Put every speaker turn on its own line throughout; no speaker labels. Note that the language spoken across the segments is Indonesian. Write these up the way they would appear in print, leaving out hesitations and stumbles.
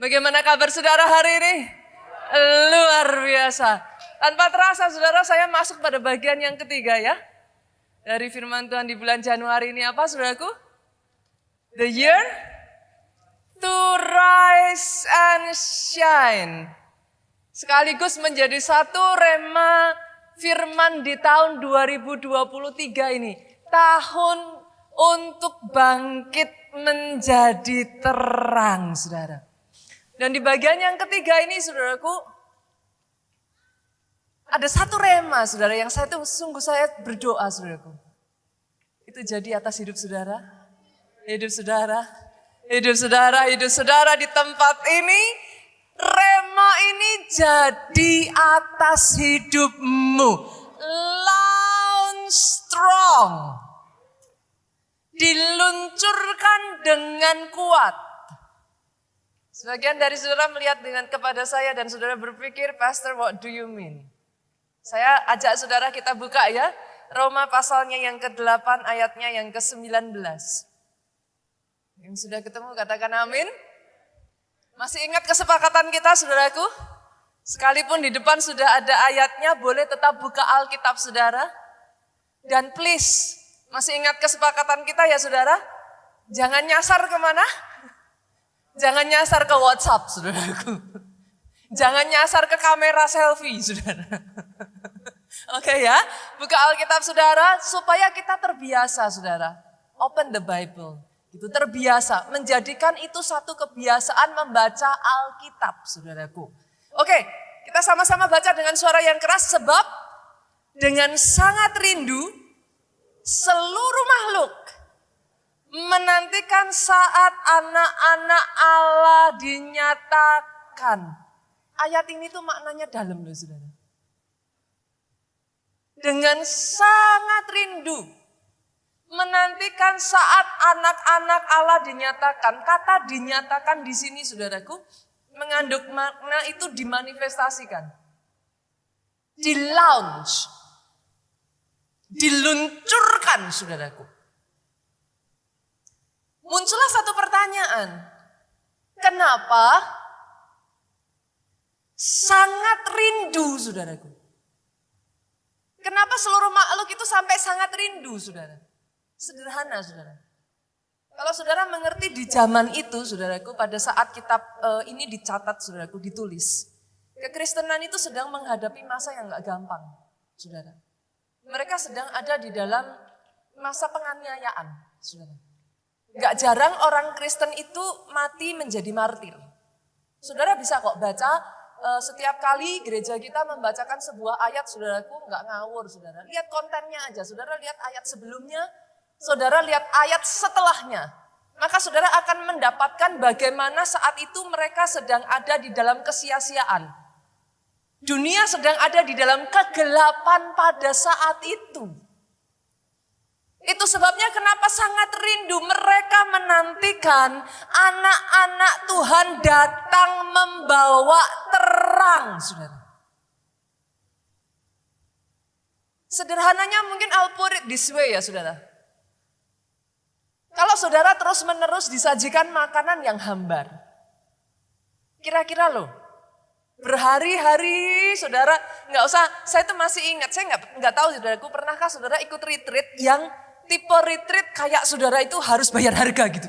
Bagaimana kabar saudara hari ini? Luar biasa. Tanpa terasa saudara, saya masuk pada bagian yang ketiga ya. Dari firman Tuhan di bulan Januari ini apa saudaraku? The year to rise and shine. Sekaligus menjadi satu rema firman di tahun 2023 ini. Tahun untuk bangkit menjadi terang, saudara. Dan di bagian yang ketiga ini, saudaraku, ada satu rema, saudara, yang saya berdoa, saudaraku. Itu jadi atas hidup saudara, hidup saudara, hidup saudara, hidup saudara di tempat ini. Rema ini jadi atas hidupmu. Launch strong. Diluncurkan dengan kuat. Sebagian dari saudara melihat kepada saya dan saudara berpikir, Pastor, what do you mean? Saya ajak saudara kita buka ya, Roma pasalnya yang ke-8 ayatnya yang ke-19. Yang sudah ketemu katakan amin. Masih ingat kesepakatan kita saudaraku? Sekalipun di depan sudah ada ayatnya, boleh tetap buka Alkitab saudara. Dan please, masih ingat kesepakatan kita ya saudara? Jangan nyasar kemana? Jangan nyasar ke WhatsApp saudaraku. Jangan nyasar ke kamera selfie saudara. Oke ya, buka Alkitab saudara supaya kita terbiasa saudara. Open the Bible. Itu terbiasa, menjadikan itu satu kebiasaan membaca Alkitab saudaraku. Oke, kita sama-sama baca dengan suara yang keras sebab dengan sangat rindu seluruh makhluk menantikan saat anak-anak Allah dinyatakan. Ayat ini tuh maknanya dalam loh saudara. Dengan sangat rindu menantikan saat anak-anak Allah dinyatakan. Kata dinyatakan di sini saudaraku mengandung makna itu dimanifestasikan. Di-launch. Diluncurkan saudaraku. Muncullah satu pertanyaan. Kenapa sangat rindu saudaraku? Kenapa seluruh makhluk itu sampai sangat rindu saudara? Sederhana saudara. Kalau saudara mengerti di zaman itu saudaraku, pada saat kitab ini dicatat saudaraku, ditulis. Kekristenan itu sedang menghadapi masa yang gak gampang saudara. Mereka sedang ada di dalam masa penganiayaan saudara. Gak jarang orang Kristen itu mati menjadi martir. Saudara bisa kok baca setiap kali gereja kita membacakan sebuah ayat saudaraku gak ngawur saudara. Lihat kontennya aja, saudara lihat ayat sebelumnya, saudara lihat ayat setelahnya. Maka saudara akan mendapatkan bagaimana saat itu mereka sedang ada di dalam kesia-siaan. Dunia sedang ada di dalam kegelapan pada saat itu. Itu sebabnya kenapa sangat rindu mereka menantikan anak-anak Tuhan datang membawa terang, saudara. Sederhananya mungkin I'll put it this way ya saudara. Kalau saudara terus-menerus disajikan makanan yang hambar. Kira-kira loh, berhari-hari saudara, nggak usah, saya tuh masih ingat, saya nggak tahu saudaraku, pernahkah saudara ikut retreat yang tipe retreat kayak saudara itu harus bayar harga gitu.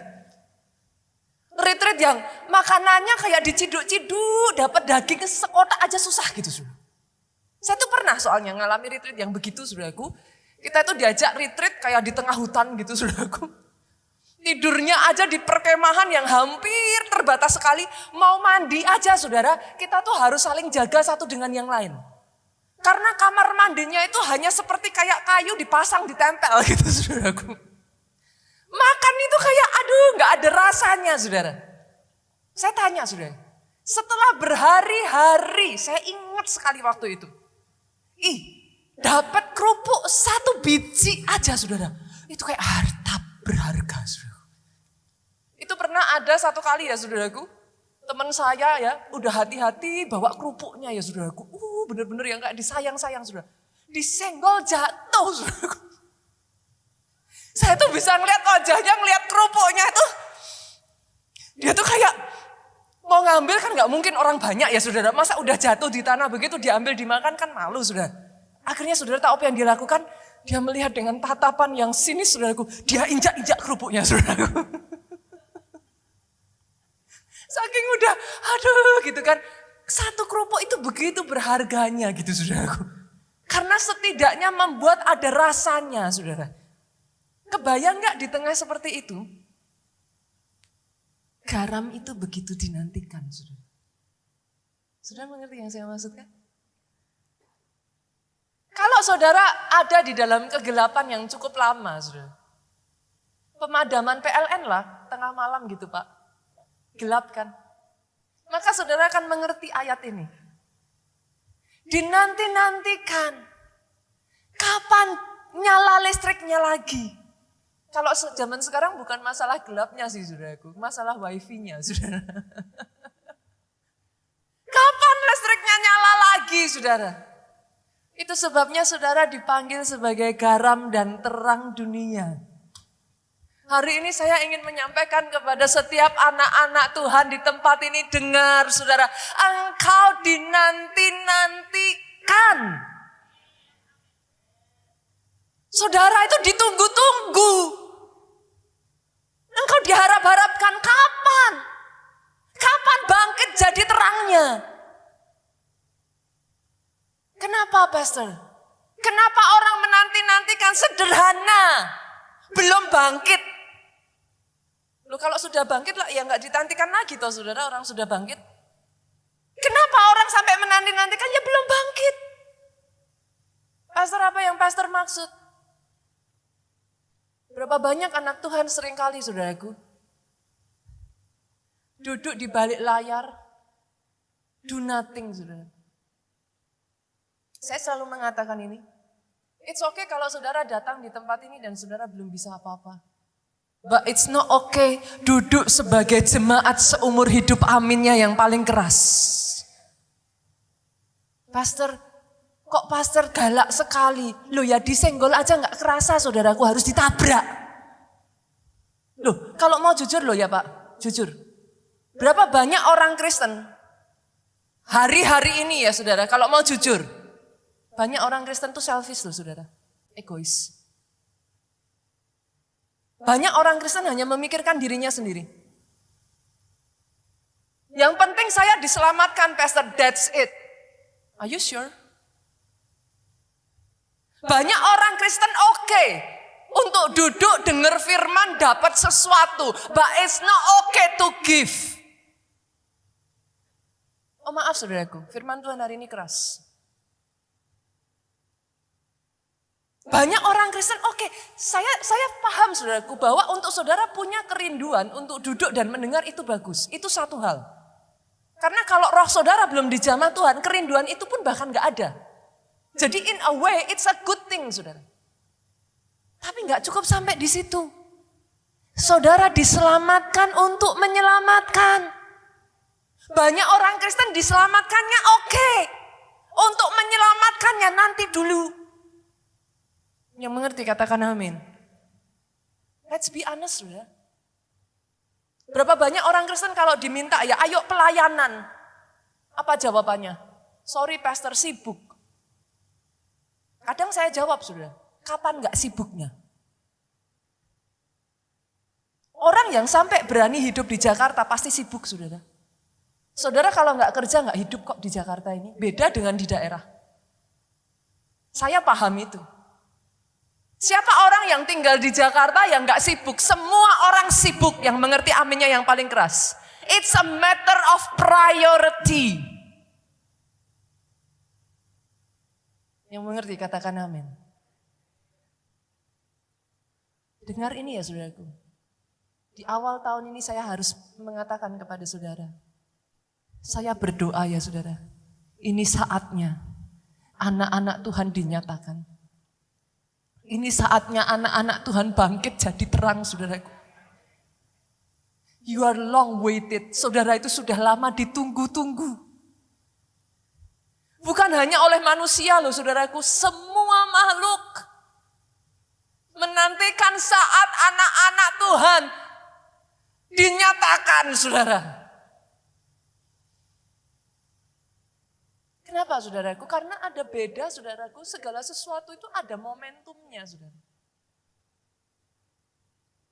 Retreat yang makanannya kayak diciduk-ciduk, dapat daging sekotak aja susah gitu saudara. Saya tuh pernah soalnya ngalami retreat yang begitu saudaraku. Kita tuh diajak retreat kayak di tengah hutan gitu saudaraku. Tidurnya aja di perkemahan yang hampir terbatas sekali. Mau mandi aja saudara, kita tuh harus saling jaga satu dengan yang lain. Karena kamar mandinya itu hanya seperti kayak kayu dipasang ditempel gitu saudaraku. Makan itu kayak aduh gak ada rasanya saudara. Saya tanya saudara, setelah berhari-hari saya ingat sekali waktu itu. Dapat kerupuk satu biji aja saudara. Itu kayak harta berharga saudara. Itu pernah ada satu kali ya saudaraku. Teman saya ya udah hati-hati bawa kerupuknya ya saudaraku. Bener-bener yang kayak disayang-sayang saudara. Disenggol jatuh saudaraku. Saya tuh bisa ngeliat wajahnya, ngeliat kerupuknya itu. Dia tuh kayak mau ngambil kan gak mungkin orang banyak ya saudara. Masa udah jatuh di tanah begitu diambil dimakan kan malu saudara. Akhirnya saudara tahu apa yang dia lakukan? Dia melihat dengan tatapan yang sinis saudaraku. Dia injak-injak kerupuknya saudaraku. Saking udah aduh gitu kan. Satu kerupuk itu begitu berharganya gitu saudaraku. Karena setidaknya membuat ada rasanya saudara. Kebayang gak di tengah seperti itu? Garam itu begitu dinantikan, saudara. Saudara mengerti yang saya maksudkan? Kalau saudara ada di dalam kegelapan yang cukup lama, saudara. Pemadaman PLN lah, tengah malam gitu Pak. Gelap kan? Maka saudara akan mengerti ayat ini. Dinanti-nantikan. Kapan nyala listriknya lagi? Kalau zaman sekarang bukan masalah gelapnya sih saudaraku, masalah wifi-nya saudara. Kapan listriknya nyala lagi saudara? Itu sebabnya saudara dipanggil sebagai garam dan terang dunia. Hari ini saya ingin menyampaikan kepada setiap anak-anak Tuhan di tempat ini, dengar saudara, engkau dinanti-nantikan. Saudara itu ditunggu-tunggu. Engkau diharap-harapkan kapan? Kapan bangkit jadi terangnya? Kenapa pastor? Kenapa orang menanti-nantikan sederhana? Belum bangkit. Loh kalau sudah bangkit lah ya nggak ditantikan lagi toh saudara, orang sudah bangkit. Kenapa orang sampai menanti-nantikan ya belum bangkit? Pastor apa yang pastor maksud? Berapa banyak anak Tuhan seringkali saudaraku duduk di balik layar, do nothing saudara. Saya selalu mengatakan ini, it's okay kalau saudara datang di tempat ini dan saudara belum bisa apa-apa. But it's not okay duduk sebagai jemaat seumur hidup aminnya yang paling keras. Pastor, kok pastor galak sekali? Loh ya disenggol aja gak kerasa saudaraku, harus ditabrak. Loh kalau mau jujur loh ya Pak, jujur. Berapa banyak orang Kristen hari-hari ini ya saudara, kalau mau jujur. Banyak orang Kristen tuh selfish loh saudara, egois. Banyak orang Kristen hanya memikirkan dirinya sendiri. Yang penting saya diselamatkan pastor, that's it. Are you sure? Banyak orang Kristen oke untuk duduk dengar firman dapat sesuatu, but it's not okay to give. Oh maaf saudaraku, firman Tuhan hari ini keras. Banyak orang Kristen oke, saya paham saudaraku bahwa untuk saudara punya kerinduan untuk duduk dan mendengar itu bagus, itu satu hal. Karena kalau roh saudara belum dijamah Tuhan, kerinduan itu pun bahkan gak ada. Jadi in a way it's a good thing saudara. Tapi gak cukup sampai di situ. Saudara diselamatkan untuk menyelamatkan. Banyak orang Kristen diselamatkannya oke. Untuk menyelamatkannya nanti dulu. Yang mengerti katakan amin. Let's be honest saudara. Berapa banyak orang Kristen kalau diminta ya ayo pelayanan. Apa jawabannya? Sorry pastor sibuk. Kadang saya jawab saudara, kapan gak sibuknya? Orang yang sampai berani hidup di Jakarta pasti sibuk saudara. Saudara kalau gak kerja gak hidup kok di Jakarta ini. Beda dengan di daerah. Saya paham itu. Siapa orang yang tinggal di Jakarta yang gak sibuk? Semua orang sibuk, yang mengerti aminnya yang paling keras. It's a matter of priority. Yang mengerti katakan amin. Dengar ini ya saudaraku. Di awal tahun ini saya harus mengatakan kepada saudara. Saya berdoa ya saudara. Ini saatnya anak-anak Tuhan dinyatakan. Ini saatnya anak-anak Tuhan bangkit jadi terang saudaraku. You are long waited. Saudara itu sudah lama ditunggu-tunggu. Bukan hanya oleh manusia loh saudaraku, semua makhluk menantikan saat anak-anak Tuhan dinyatakan saudara. Kenapa saudaraku? Karena ada beda saudaraku, segala sesuatu itu ada momentumnya saudara.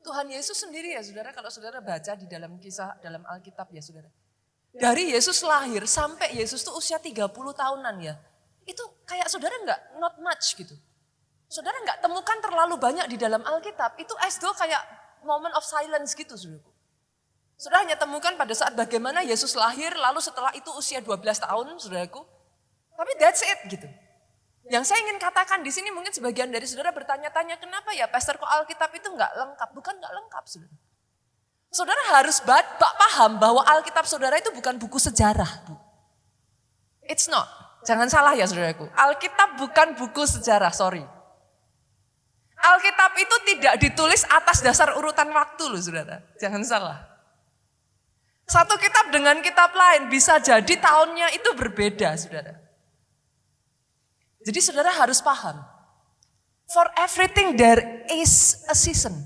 Tuhan Yesus sendiri ya saudara, kalau saudara baca di dalam kisah, dalam Alkitab ya saudara. Dari Yesus lahir sampai Yesus tuh usia 30 tahunan ya. Itu kayak saudara not much gitu. Saudara temukan terlalu banyak di dalam Alkitab. Itu as though kayak moment of silence gitu saudaraku. Saudara hanya temukan pada saat bagaimana Yesus lahir, lalu setelah itu usia 12 tahun saudaraku. Tapi that's it gitu. Yang saya ingin katakan di sini mungkin sebagian dari saudara bertanya-tanya, kenapa ya pastor kok Alkitab itu nggak lengkap? Bukan nggak lengkap saudara. Saudara harus paham bahwa Alkitab saudara itu bukan buku sejarah. Bu. It's not. Jangan salah ya saudaraku. Alkitab bukan buku sejarah, sorry. Alkitab itu tidak ditulis atas dasar urutan waktu loh saudara. Jangan salah. Satu kitab dengan kitab lain bisa jadi tahunnya itu berbeda saudara. Jadi saudara harus paham, for everything there is a season.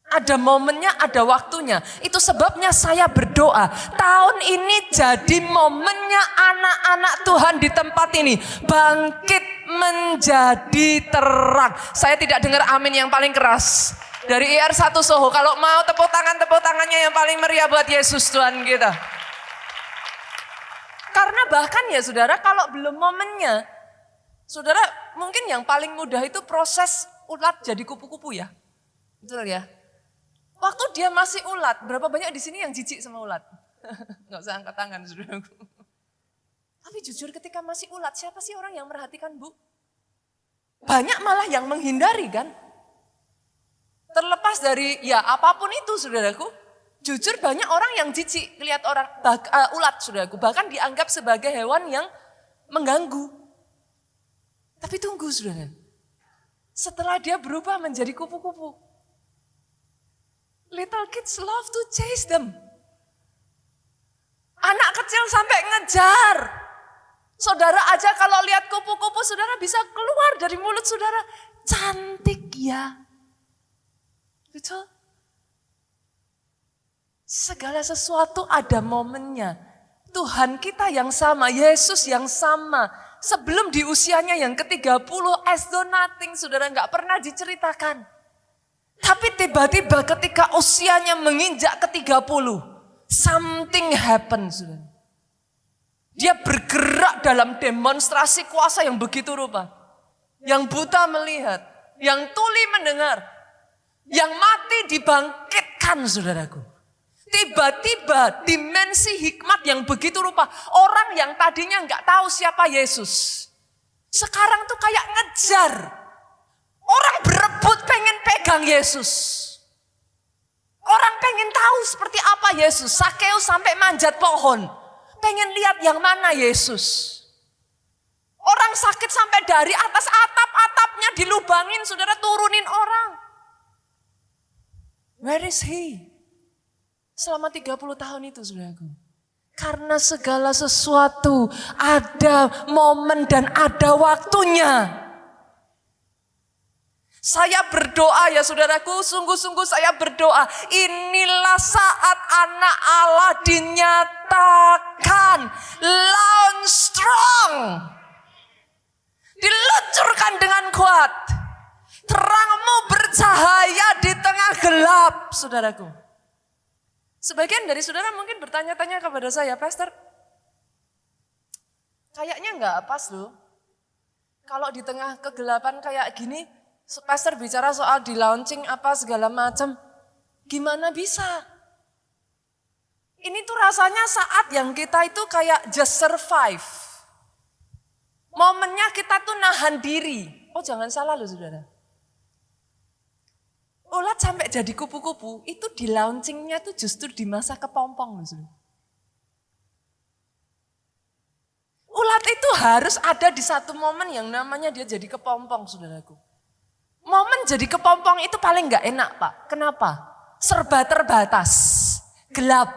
Ada momennya, ada waktunya. Itu sebabnya saya berdoa, tahun ini jadi momennya anak-anak Tuhan di tempat ini. Bangkit menjadi terang. Saya tidak dengar amin yang paling keras. Dari IR1 Soho, kalau mau tepuk tangannya yang paling meriah buat Yesus Tuhan kita. Karena bahkan ya saudara, kalau belum momennya, saudara, mungkin yang paling mudah itu proses ulat jadi kupu-kupu ya. Betul ya? Waktu dia masih ulat, berapa banyak di sini yang jijik sama ulat? Nggak usah angkat tangan, saudaraku. Tapi jujur ketika masih ulat, siapa sih orang yang merhatikan, Bu? Banyak malah yang menghindari kan? Terlepas dari ya apapun itu, saudaraku. Jujur banyak orang yang jijik lihat orang ulat, saudaraku. Bahkan dianggap sebagai hewan yang mengganggu. Tapi tunggu saudara, setelah dia berubah menjadi kupu-kupu, little kids love to chase them. Anak kecil sampai ngejar. Saudara aja kalau lihat kupu-kupu, saudara bisa keluar dari mulut saudara, cantik ya. Betul? Segala sesuatu ada momennya. Tuhan kita yang sama, Yesus yang sama. Sebelum di usianya yang ke-30, as though nothing, saudara gak pernah diceritakan. Tapi tiba-tiba ketika usianya menginjak ke-30, something happen, saudara. Dia bergerak dalam demonstrasi kuasa yang begitu rupa. Yang buta melihat, yang tuli mendengar, yang mati dibangkitkan, saudaraku. Tiba-tiba dimensi hikmat yang begitu rupa. Orang yang tadinya gak tahu siapa Yesus. Sekarang tuh kayak ngejar. Orang berebut pengen pegang Yesus. Orang pengen tahu seperti apa Yesus. Sakeus sampai manjat pohon. Pengen lihat yang mana Yesus. Orang sakit sampai dari atas atap-atapnya dilubangin, saudara turunin orang. Where is he? Selama 30 tahun itu saudaraku. Karena segala sesuatu ada momen dan ada waktunya. Saya berdoa ya saudaraku, sungguh-sungguh saya berdoa. Inilah saat anak Allah dinyatakan. Launch strong. Diluncurkan dengan kuat. Terangmu bercahaya di tengah gelap, saudaraku. Sebagian dari saudara mungkin bertanya-tanya kepada saya, Pastor, kayaknya nggak pas loh. Kalau di tengah kegelapan kayak gini, Pastor bicara soal di launching apa segala macam, gimana bisa? Ini tuh rasanya saat yang kita itu kayak just survive. Momennya kita tuh nahan diri. Oh jangan salah loh saudara. Ulat sampai jadi kupu-kupu, itu di launchingnya tuh justru di masa kepompong. Ulat itu harus ada di satu momen yang namanya dia jadi kepompong, saudaraku. Momen jadi kepompong itu paling gak enak, Pak. Kenapa? Serba terbatas, gelap.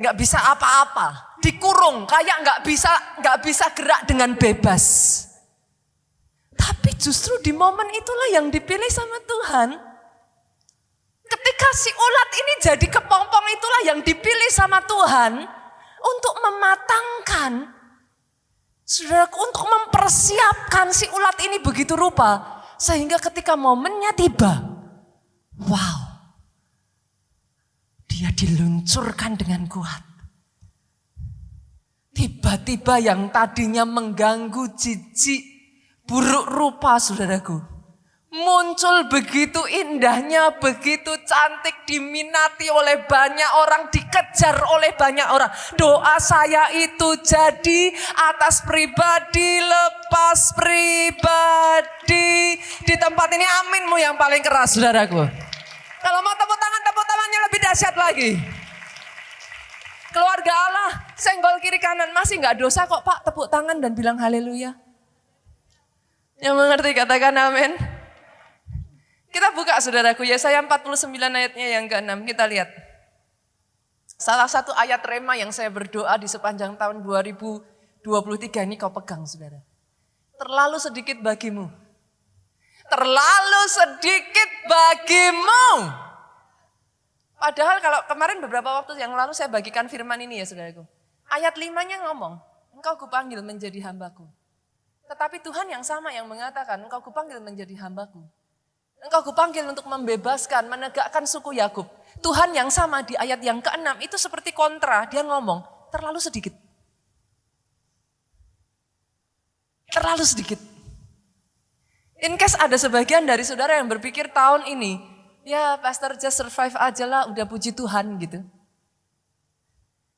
Gak bisa apa-apa, dikurung, kayak gak bisa gerak dengan bebas. Tapi justru di momen itulah yang dipilih sama Tuhan. Ketika si ulat ini jadi kepompong itulah yang dipilih sama Tuhan. untuk mematangkan, saudaraku, untuk mempersiapkan si ulat ini begitu rupa. Sehingga ketika momennya tiba, wow, dia diluncurkan dengan kuat. Tiba-tiba yang tadinya mengganggu, jijik, buruk rupa, saudaraku, muncul begitu indahnya, begitu cantik, diminati oleh banyak orang, dikejar oleh banyak orang. Doa saya itu jadi atas pribadi, lepas pribadi. Di tempat ini aminmu yang paling keras, saudaraku. Kalau mau tepuk tangannya lebih dahsyat lagi. Keluarga Allah, senggol kiri kanan, masih gak dosa kok Pak, tepuk tangan dan bilang haleluya. Yang mengerti katakan amin. Kita buka saudaraku, Yesaya 49 ayatnya yang ke-6, kita lihat. Salah satu ayat rema yang saya berdoa di sepanjang tahun 2023 ini kau pegang saudara. Terlalu sedikit bagimu. Terlalu sedikit bagimu. Padahal kalau kemarin beberapa waktu yang lalu saya bagikan firman ini ya saudaraku. Ayat 5-nya ngomong, engkau kupanggil menjadi hambaku. Tetapi Tuhan yang sama yang mengatakan, engkau kupanggil menjadi hambaku. Engkau kupanggil untuk membebaskan, menegakkan suku Yakub. Tuhan yang sama di ayat yang ke-6 itu seperti kontra, dia ngomong, terlalu sedikit. Terlalu sedikit. In case ada sebagian dari saudara yang berpikir tahun ini, ya pastor just survive aja lah, udah puji Tuhan gitu.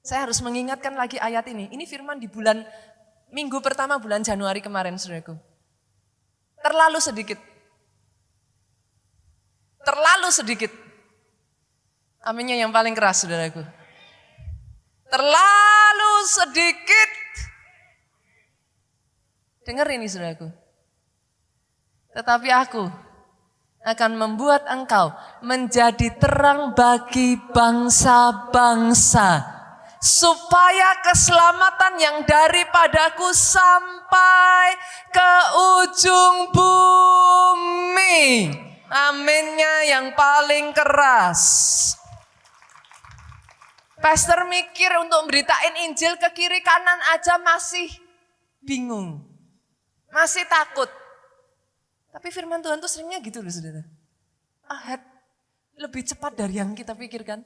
Saya harus mengingatkan lagi ayat ini. Ini firman di minggu pertama bulan Januari kemarin saudaraku. Terlalu sedikit. Terlalu sedikit. Aminnya yang paling keras saudaraku. Terlalu sedikit. Dengar ini saudaraku. Tetapi aku akan membuat engkau menjadi terang bagi bangsa-bangsa, supaya keselamatan yang daripadaku sampai ke ujung bumi. Aminnya yang paling keras. Pastor mikir untuk beritain Injil ke kiri kanan aja masih bingung, masih takut. Tapi firman Tuhan tuh seringnya gitu loh saudara. Ahead, lebih cepat dari yang kita pikirkan.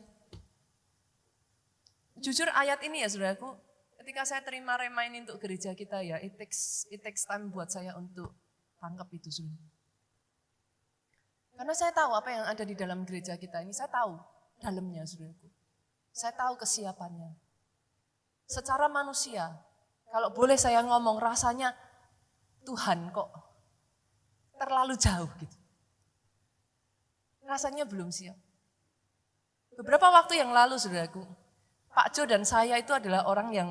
Jujur ayat ini ya saudaraku, ketika saya terima rema ini untuk gereja kita ya, it takes time buat saya untuk tangkap itu saudara. Karena saya tahu apa yang ada di dalam gereja kita ini, saya tahu dalamnya saudaraku. Saya tahu kesiapannya. Secara manusia, kalau boleh saya ngomong rasanya Tuhan kok terlalu jauh gitu. Rasanya belum siap. Beberapa waktu yang lalu saudaraku, Pak Jo dan saya itu adalah orang yang,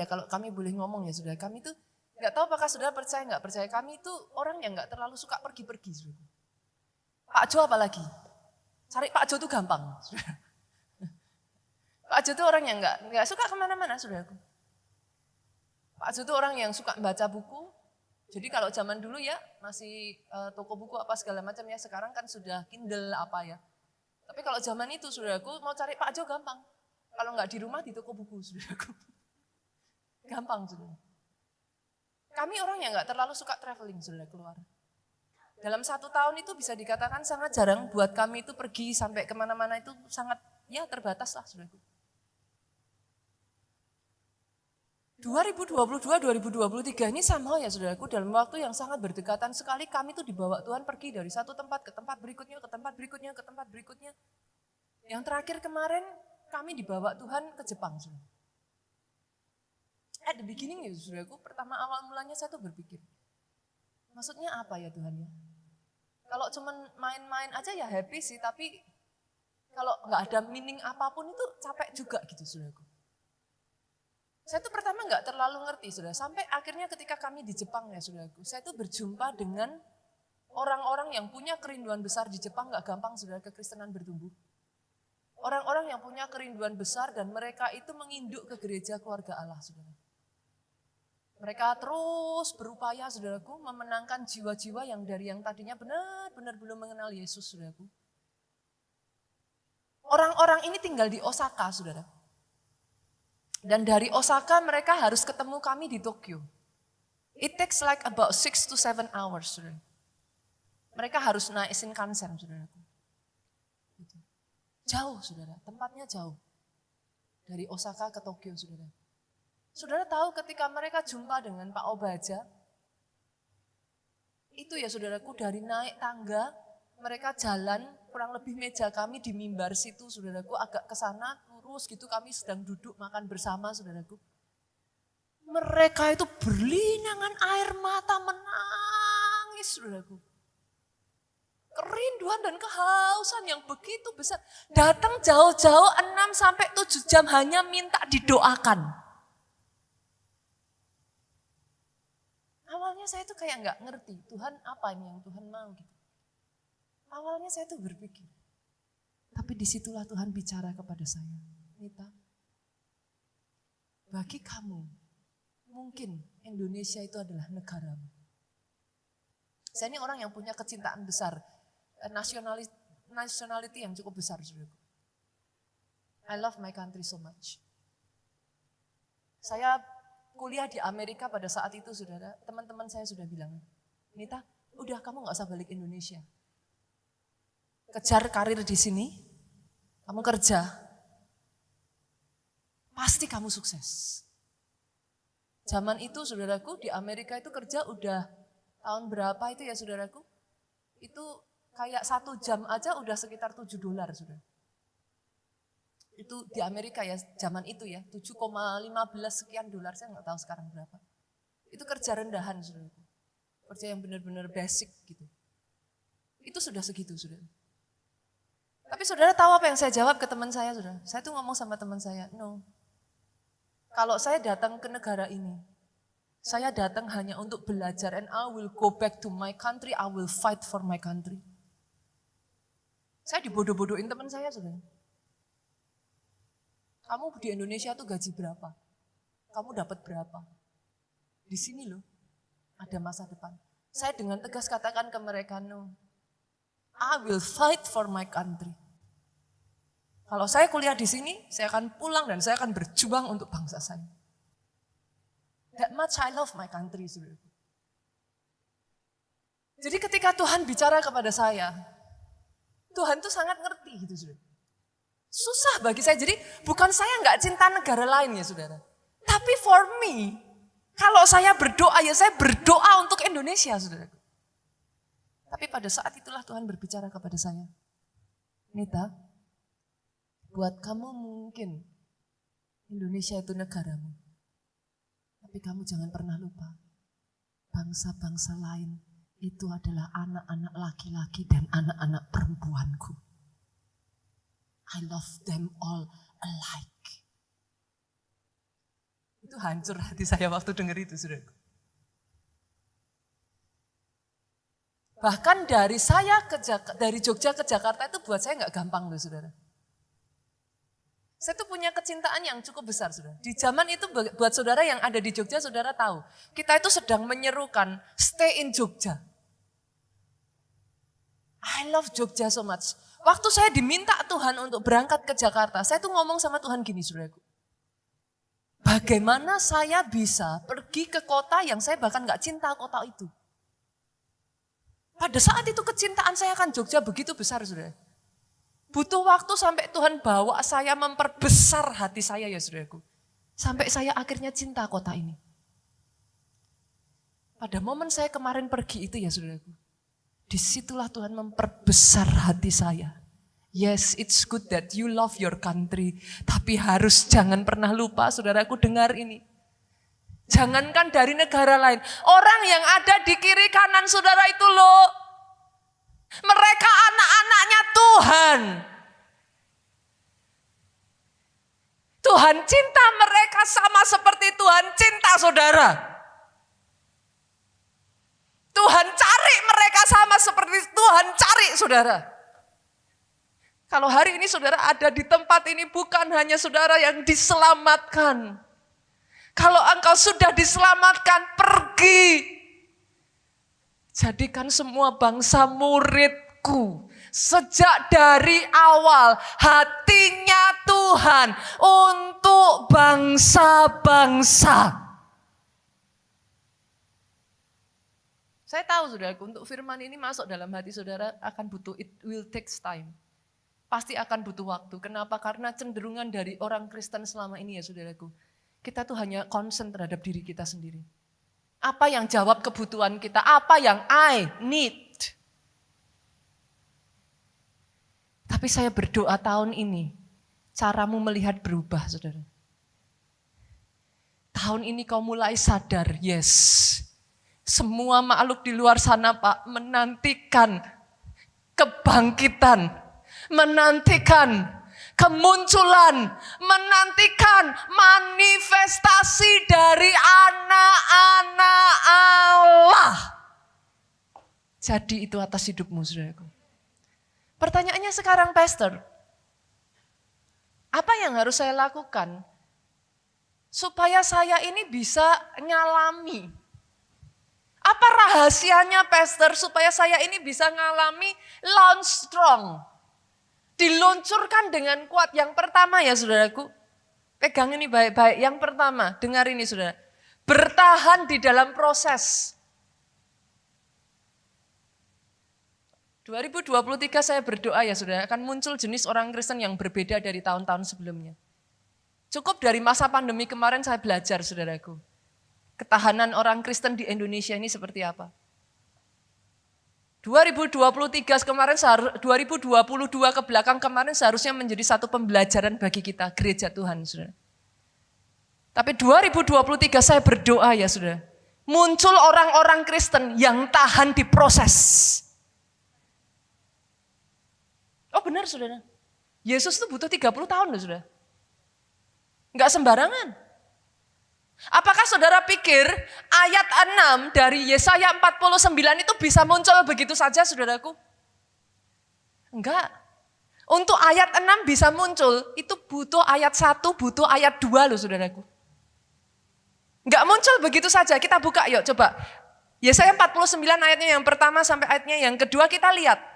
kalau kami boleh ngomong ya saudara, kami itu gak tahu apakah saudara percaya gak percaya, kami itu orang yang gak terlalu suka pergi-pergi saudara. Pak Jo apalagi, cari Pak Jo itu gampang saudara. Pak Jo itu orang yang gak suka kemana-mana saudaraku. Pak Jo itu orang yang suka baca buku. Jadi kalau zaman dulu ya masih toko buku apa segala macam ya, sekarang kan sudah Kindle apa ya. Tapi kalau zaman itu saudaraku mau cari Pak Jo gampang. Kalau nggak di rumah di toko buku saudaraku. Gampang saudara. Kami orang yang nggak terlalu suka traveling saudara keluar. Dalam 1 tahun itu bisa dikatakan sangat jarang buat kami itu pergi sampai kemana-mana itu sangat ya terbatas lah saudaraku. 2022-2023 ini sama ya saudaraku, dalam waktu yang sangat berdekatan sekali kami tuh dibawa Tuhan pergi dari satu tempat ke tempat berikutnya, ke tempat berikutnya, ke tempat berikutnya. Yang terakhir kemarin kami dibawa Tuhan ke Jepang. Saudara. At the beginning ya saudaraku, pertama awal mulanya saya tuh berpikir, maksudnya apa ya Tuhan ya? Kalau cuman main-main aja ya happy sih, tapi kalau nggak ada meaning apapun itu capek juga gitu saudaraku. Saya tuh pertama nggak terlalu ngerti saudara, sampai akhirnya ketika kami di Jepang ya saudaraku, saya tuh berjumpa dengan orang-orang yang punya kerinduan besar di Jepang, nggak gampang saudara kekristenan bertumbuh. Orang-orang yang punya kerinduan besar dan mereka itu menginduk ke gereja keluarga Allah saudara. Mereka terus berupaya saudaraku memenangkan jiwa-jiwa yang dari yang tadinya benar-benar belum mengenal Yesus saudaraku. Orang-orang ini tinggal di Osaka saudara. Dan dari Osaka mereka harus ketemu kami di Tokyo. It takes like about 6 to 7 hours. Saudara. Mereka harus naik Shinkansen, saudaraku. Jauh, saudara. Tempatnya jauh. Dari Osaka ke Tokyo, saudara. Saudara tahu ketika mereka jumpa dengan Pak Obaja, itu ya saudaraku dari naik tangga, mereka jalan, kurang lebih meja kami di mimbar situ, saudaraku, agak ke sana, lurus gitu, kami sedang duduk makan bersama, saudaraku. Mereka itu berlinangan air mata menangis, saudaraku. Kerinduan dan kehausan yang begitu besar. Datang jauh-jauh 6-7 jam hanya minta didoakan. Awalnya saya tuh kayak nggak ngerti, Tuhan apa ini yang Tuhan mau gitu. Awalnya saya tuh berpikir, tapi disitulah Tuhan bicara kepada saya. Nita, bagi kamu, mungkin Indonesia itu adalah negaramu. Saya ini orang yang punya kecintaan besar, nationality yang cukup besar. Saudaraku. I love my country so much. Saya kuliah di Amerika pada saat itu, saudara, teman-teman saya sudah bilang, Nita, udah kamu gak usah balik Indonesia. Kejar karir di sini, kamu kerja, pasti kamu sukses. Zaman itu, saudaraku, di Amerika itu kerja udah tahun berapa itu ya, saudaraku? Itu kayak 1 jam aja udah sekitar $7, saudara. Itu di Amerika ya, zaman itu ya, 7,15 sekian dolar, saya nggak tahu sekarang berapa. Itu kerja rendahan, saudara. Kerja yang benar-benar basic gitu. Itu sudah segitu, saudara. Tapi saudara tahu apa yang saya jawab ke teman saya, saudara? Saya tuh ngomong sama teman saya, no. Kalau saya datang ke negara ini, saya datang hanya untuk belajar and I will go back to my country, I will fight for my country. Saya dibodoh-bodohin teman saya, saudara. Kamu di Indonesia tuh gaji berapa? Kamu dapat berapa? Di sini loh, ada masa depan. Saya dengan tegas katakan ke mereka, no. I will fight for my country. Kalau saya kuliah di sini, saya akan pulang dan saya akan berjuang untuk bangsa saya. That much I love my country, saudara. Jadi ketika Tuhan bicara kepada saya, Tuhan tuh sangat ngerti gitu, saudara. Susah bagi saya, jadi bukan saya nggak cinta negara lain ya saudara. Tapi for me, kalau saya berdoa ya saya berdoa untuk Indonesia saudara. Tapi pada saat itulah Tuhan berbicara kepada saya. Nita, buat kamu mungkin Indonesia itu negaramu. Tapi kamu jangan pernah lupa, bangsa-bangsa lain itu adalah anak-anak laki-laki dan anak-anak perempuanku. I love them all alike. Itu hancur hati saya waktu dengar itu, saudara. Bahkan dari Jogja ke Jakarta itu buat saya nggak gampang loh, saudara. Saya tuh punya kecintaan yang cukup besar, saudara. Di zaman itu buat saudara yang ada di Jogja, saudara tahu, kita itu sedang menyerukan stay in Jogja. I love Jogja so much. Waktu saya diminta Tuhan untuk berangkat ke Jakarta, saya tuh ngomong sama Tuhan gini, saudaraku. Bagaimana saya bisa pergi ke kota yang saya bahkan gak cinta kota itu. Pada saat itu kecintaan saya akan Jogja begitu besar, saudara. Butuh waktu sampai Tuhan bawa saya memperbesar hati saya ya, saudaraku. Sampai saya akhirnya cinta kota ini. Pada momen saya kemarin pergi itu ya, saudaraku. Disitulah Tuhan memperbesar hati saya. Yes, it's good that you love your country. Tapi harus jangan pernah lupa, saudaraku dengar ini. Jangankan dari negara lain. Orang yang ada di kiri kanan saudara itu loh. Mereka anak-anaknya Tuhan. Tuhan cinta mereka sama seperti Tuhan cinta saudara. Tuhan cari mereka sama seperti Tuhan cari saudara. Kalau hari ini saudara ada di tempat ini bukan hanya saudara yang diselamatkan. Kalau engkau sudah diselamatkan, pergi. Jadikan semua bangsa muridku. Sejak dari awal hatinya Tuhan untuk bangsa-bangsa. Saya tahu saudaraku, untuk firman ini masuk dalam hati saudara akan butuh, it will take time. Pasti akan butuh waktu. Kenapa? Karena cenderungan dari orang Kristen selama ini ya saudaraku. Kita tuh hanya concern terhadap diri kita sendiri. Apa yang jawab kebutuhan kita, apa yang I need. Tapi saya berdoa tahun ini, caramu melihat berubah saudara. Tahun ini kau mulai sadar, yes. Semua makhluk di luar sana Pak menantikan kebangkitan, menantikan kemunculan, menantikan manifestasi dari anak-anak Allah. Jadi itu atas hidupmu saudaraku. Pertanyaannya sekarang Pastor, apa yang harus saya lakukan supaya saya ini bisa ngalami? Apa rahasianya Pastor supaya saya ini bisa ngalami launch strong? Diluncurkan dengan kuat. Yang pertama ya saudaraku, pegang ini baik-baik. Yang pertama, dengar ini saudara. Bertahan di dalam proses. 2023 saya berdoa ya saudara, akan muncul jenis orang Kristen yang berbeda dari tahun-tahun sebelumnya. Cukup dari masa pandemi kemarin saya belajar saudaraku. Ketahanan orang Kristen di Indonesia ini seperti apa? 2023 kemarin, 2022 ke belakang kemarin seharusnya menjadi satu pembelajaran bagi kita, gereja Tuhan, saudara. Tapi 2023 saya berdoa ya, saudara. Muncul orang-orang Kristen yang tahan di proses. Oh benar, saudara. Yesus itu butuh 30 tahun loh, saudara. Enggak sembarangan. Apakah saudara pikir ayat 6 dari Yesaya 49 itu bisa muncul begitu saja saudaraku? Enggak. Untuk ayat 6 bisa muncul, itu butuh ayat 1, butuh ayat 2 loh saudaraku. Enggak muncul begitu saja, kita buka yuk coba. Yesaya 49 ayatnya yang pertama sampai ayatnya yang kedua kita lihat.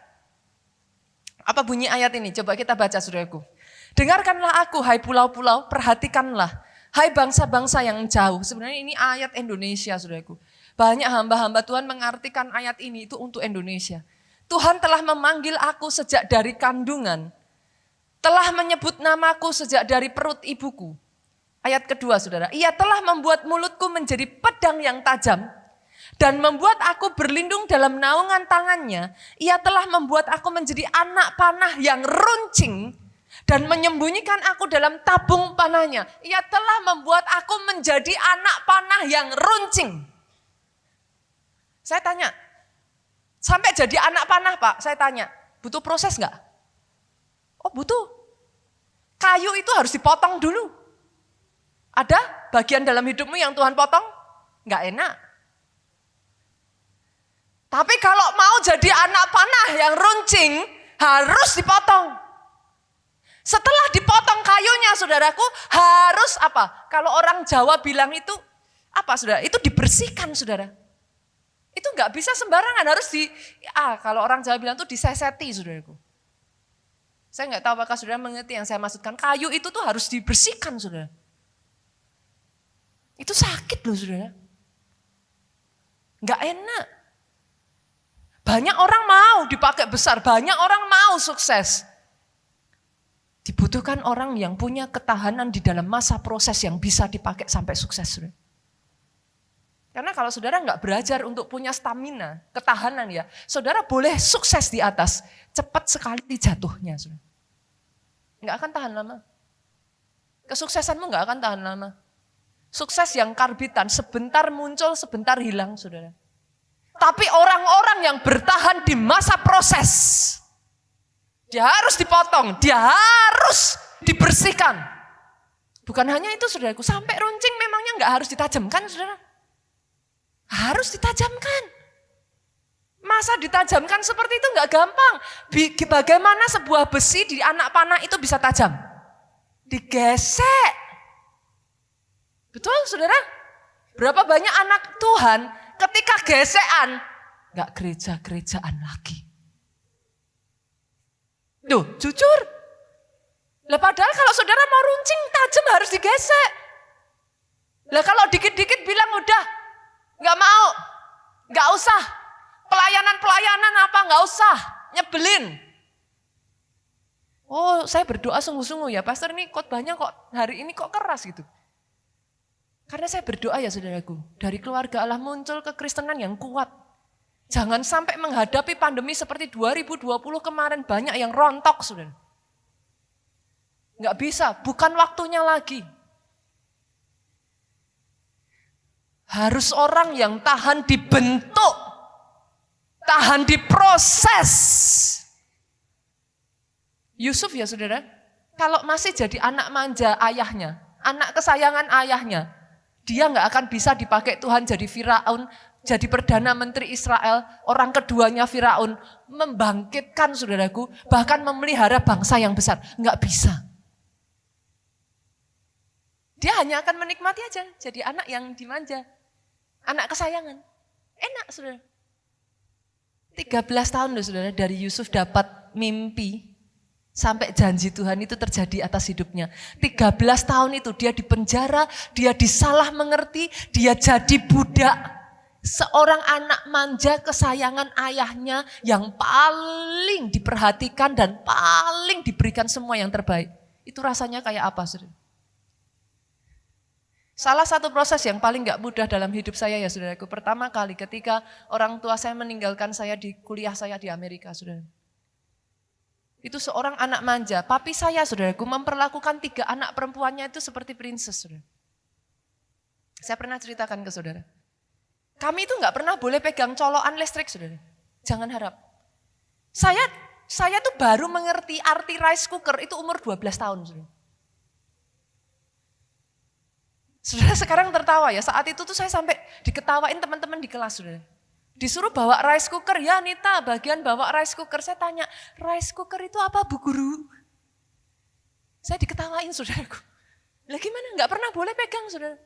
Apa bunyi ayat ini? Coba kita baca saudaraku. Dengarkanlah aku hai pulau-pulau, perhatikanlah. Hai bangsa-bangsa yang jauh, sebenarnya ini ayat Indonesia saudaraku. Banyak hamba-hamba Tuhan mengartikan ayat ini itu untuk Indonesia. Tuhan telah memanggil aku sejak dari kandungan. Telah menyebut namaku sejak dari perut ibuku. Ayat kedua saudara, ia telah membuat mulutku menjadi pedang yang tajam. Dan membuat aku berlindung dalam naungan tangannya. Ia telah membuat aku menjadi anak panah yang runcing. Dan menyembunyikan aku dalam tabung panahnya. Ia telah membuat aku menjadi anak panah yang runcing. Saya tanya, sampai jadi anak panah Pak, saya tanya, butuh proses enggak? Oh butuh. Kayu itu harus dipotong dulu. Ada bagian dalam hidupmu yang Tuhan potong? Enggak enak. Tapi kalau mau jadi anak panah yang runcing, harus dipotong. Setelah dipotong kayunya saudaraku harus apa? Kalau orang Jawa bilang itu apa saudara? Itu dibersihkan saudara. Itu enggak bisa sembarangan, harus kalau orang Jawa bilang itu diseseti saudaraku. Saya enggak tahu apakah saudara mengerti yang saya maksudkan. Kayu itu tuh harus dibersihkan saudara. Itu sakit loh saudara. Enggak enak. Banyak orang mau dipakai besar, banyak orang mau sukses. Dibutuhkan orang yang punya ketahanan di dalam masa proses yang bisa dipakai sampai sukses. Saudara. Karena kalau saudara nggak belajar untuk punya stamina, ketahanan ya, saudara boleh sukses di atas, cepat sekali jatuhnya. Saudara. Nggak akan tahan lama. Kesuksesanmu nggak akan tahan lama. Sukses yang karbitan, sebentar muncul, sebentar hilang saudara. Tapi orang-orang yang bertahan di masa proses, dia harus dipotong, dia harus dibersihkan. Bukan hanya itu saudaraku, sampai runcing memangnya enggak harus ditajamkan saudara. Harus ditajamkan. Masa ditajamkan seperti itu enggak gampang. Bagaimana sebuah besi di anak panah itu bisa tajam? Digesek. Betul saudara? Berapa banyak anak Tuhan ketika gesekan enggak gereja-gerejaan lagi. Duh, jujur. Lah padahal kalau saudara mau runcing tajam harus digesek. Lah kalau dikit-dikit bilang udah, gak mau, gak usah. Pelayanan apa gak usah, nyebelin. Oh, saya berdoa sungguh-sungguh ya, pastor ini khotbahnya kok hari ini kok keras gitu. Karena saya berdoa ya saudaraku, dari keluarga Allah muncul kekristenan yang kuat. Jangan sampai menghadapi pandemi seperti 2020 kemarin banyak yang rontok saudara. Nggak bisa, bukan waktunya lagi. Harus orang yang tahan dibentuk, tahan diproses. Yusuf ya saudara, kalau masih jadi anak manja ayahnya, anak kesayangan ayahnya, dia nggak akan bisa dipakai Tuhan jadi Firaun, jadi Perdana Menteri Israel, orang keduanya Firaun, membangkitkan saudaraku, bahkan memelihara bangsa yang besar. Nggak bisa. Dia hanya akan menikmati aja, jadi anak yang dimanja, anak kesayangan. Enak saudara. 13 tahun loh saudara, dari Yusuf dapat mimpi, sampai janji Tuhan itu terjadi atas hidupnya. 13 tahun itu dia dipenjara, dia disalah mengerti, dia jadi budak. Seorang anak manja kesayangan ayahnya yang paling diperhatikan dan paling diberikan semua yang terbaik. Itu rasanya kayak apa saudara? Salah satu proses yang paling gak mudah dalam hidup saya ya saudaraku. Pertama kali ketika orang tua saya meninggalkan saya di kuliah saya di Amerika saudara. Itu seorang anak manja. Papi saya saudaraku memperlakukan 3 anak perempuannya itu seperti princess saudara. Saya pernah ceritakan ke saudara. Kami itu gak pernah boleh pegang colokan listrik saudara. Jangan harap. Saya tuh baru mengerti arti rice cooker itu umur 12 tahun saudara. Saudara sekarang tertawa ya, saat itu tuh saya sampai diketawain teman-teman di kelas saudara. Disuruh bawa rice cooker, ya Nita bagian bawa rice cooker. Saya tanya, rice cooker itu apa Bu Guru? Saya diketawain saudaraku. Lah gimana, gak pernah boleh pegang saudara.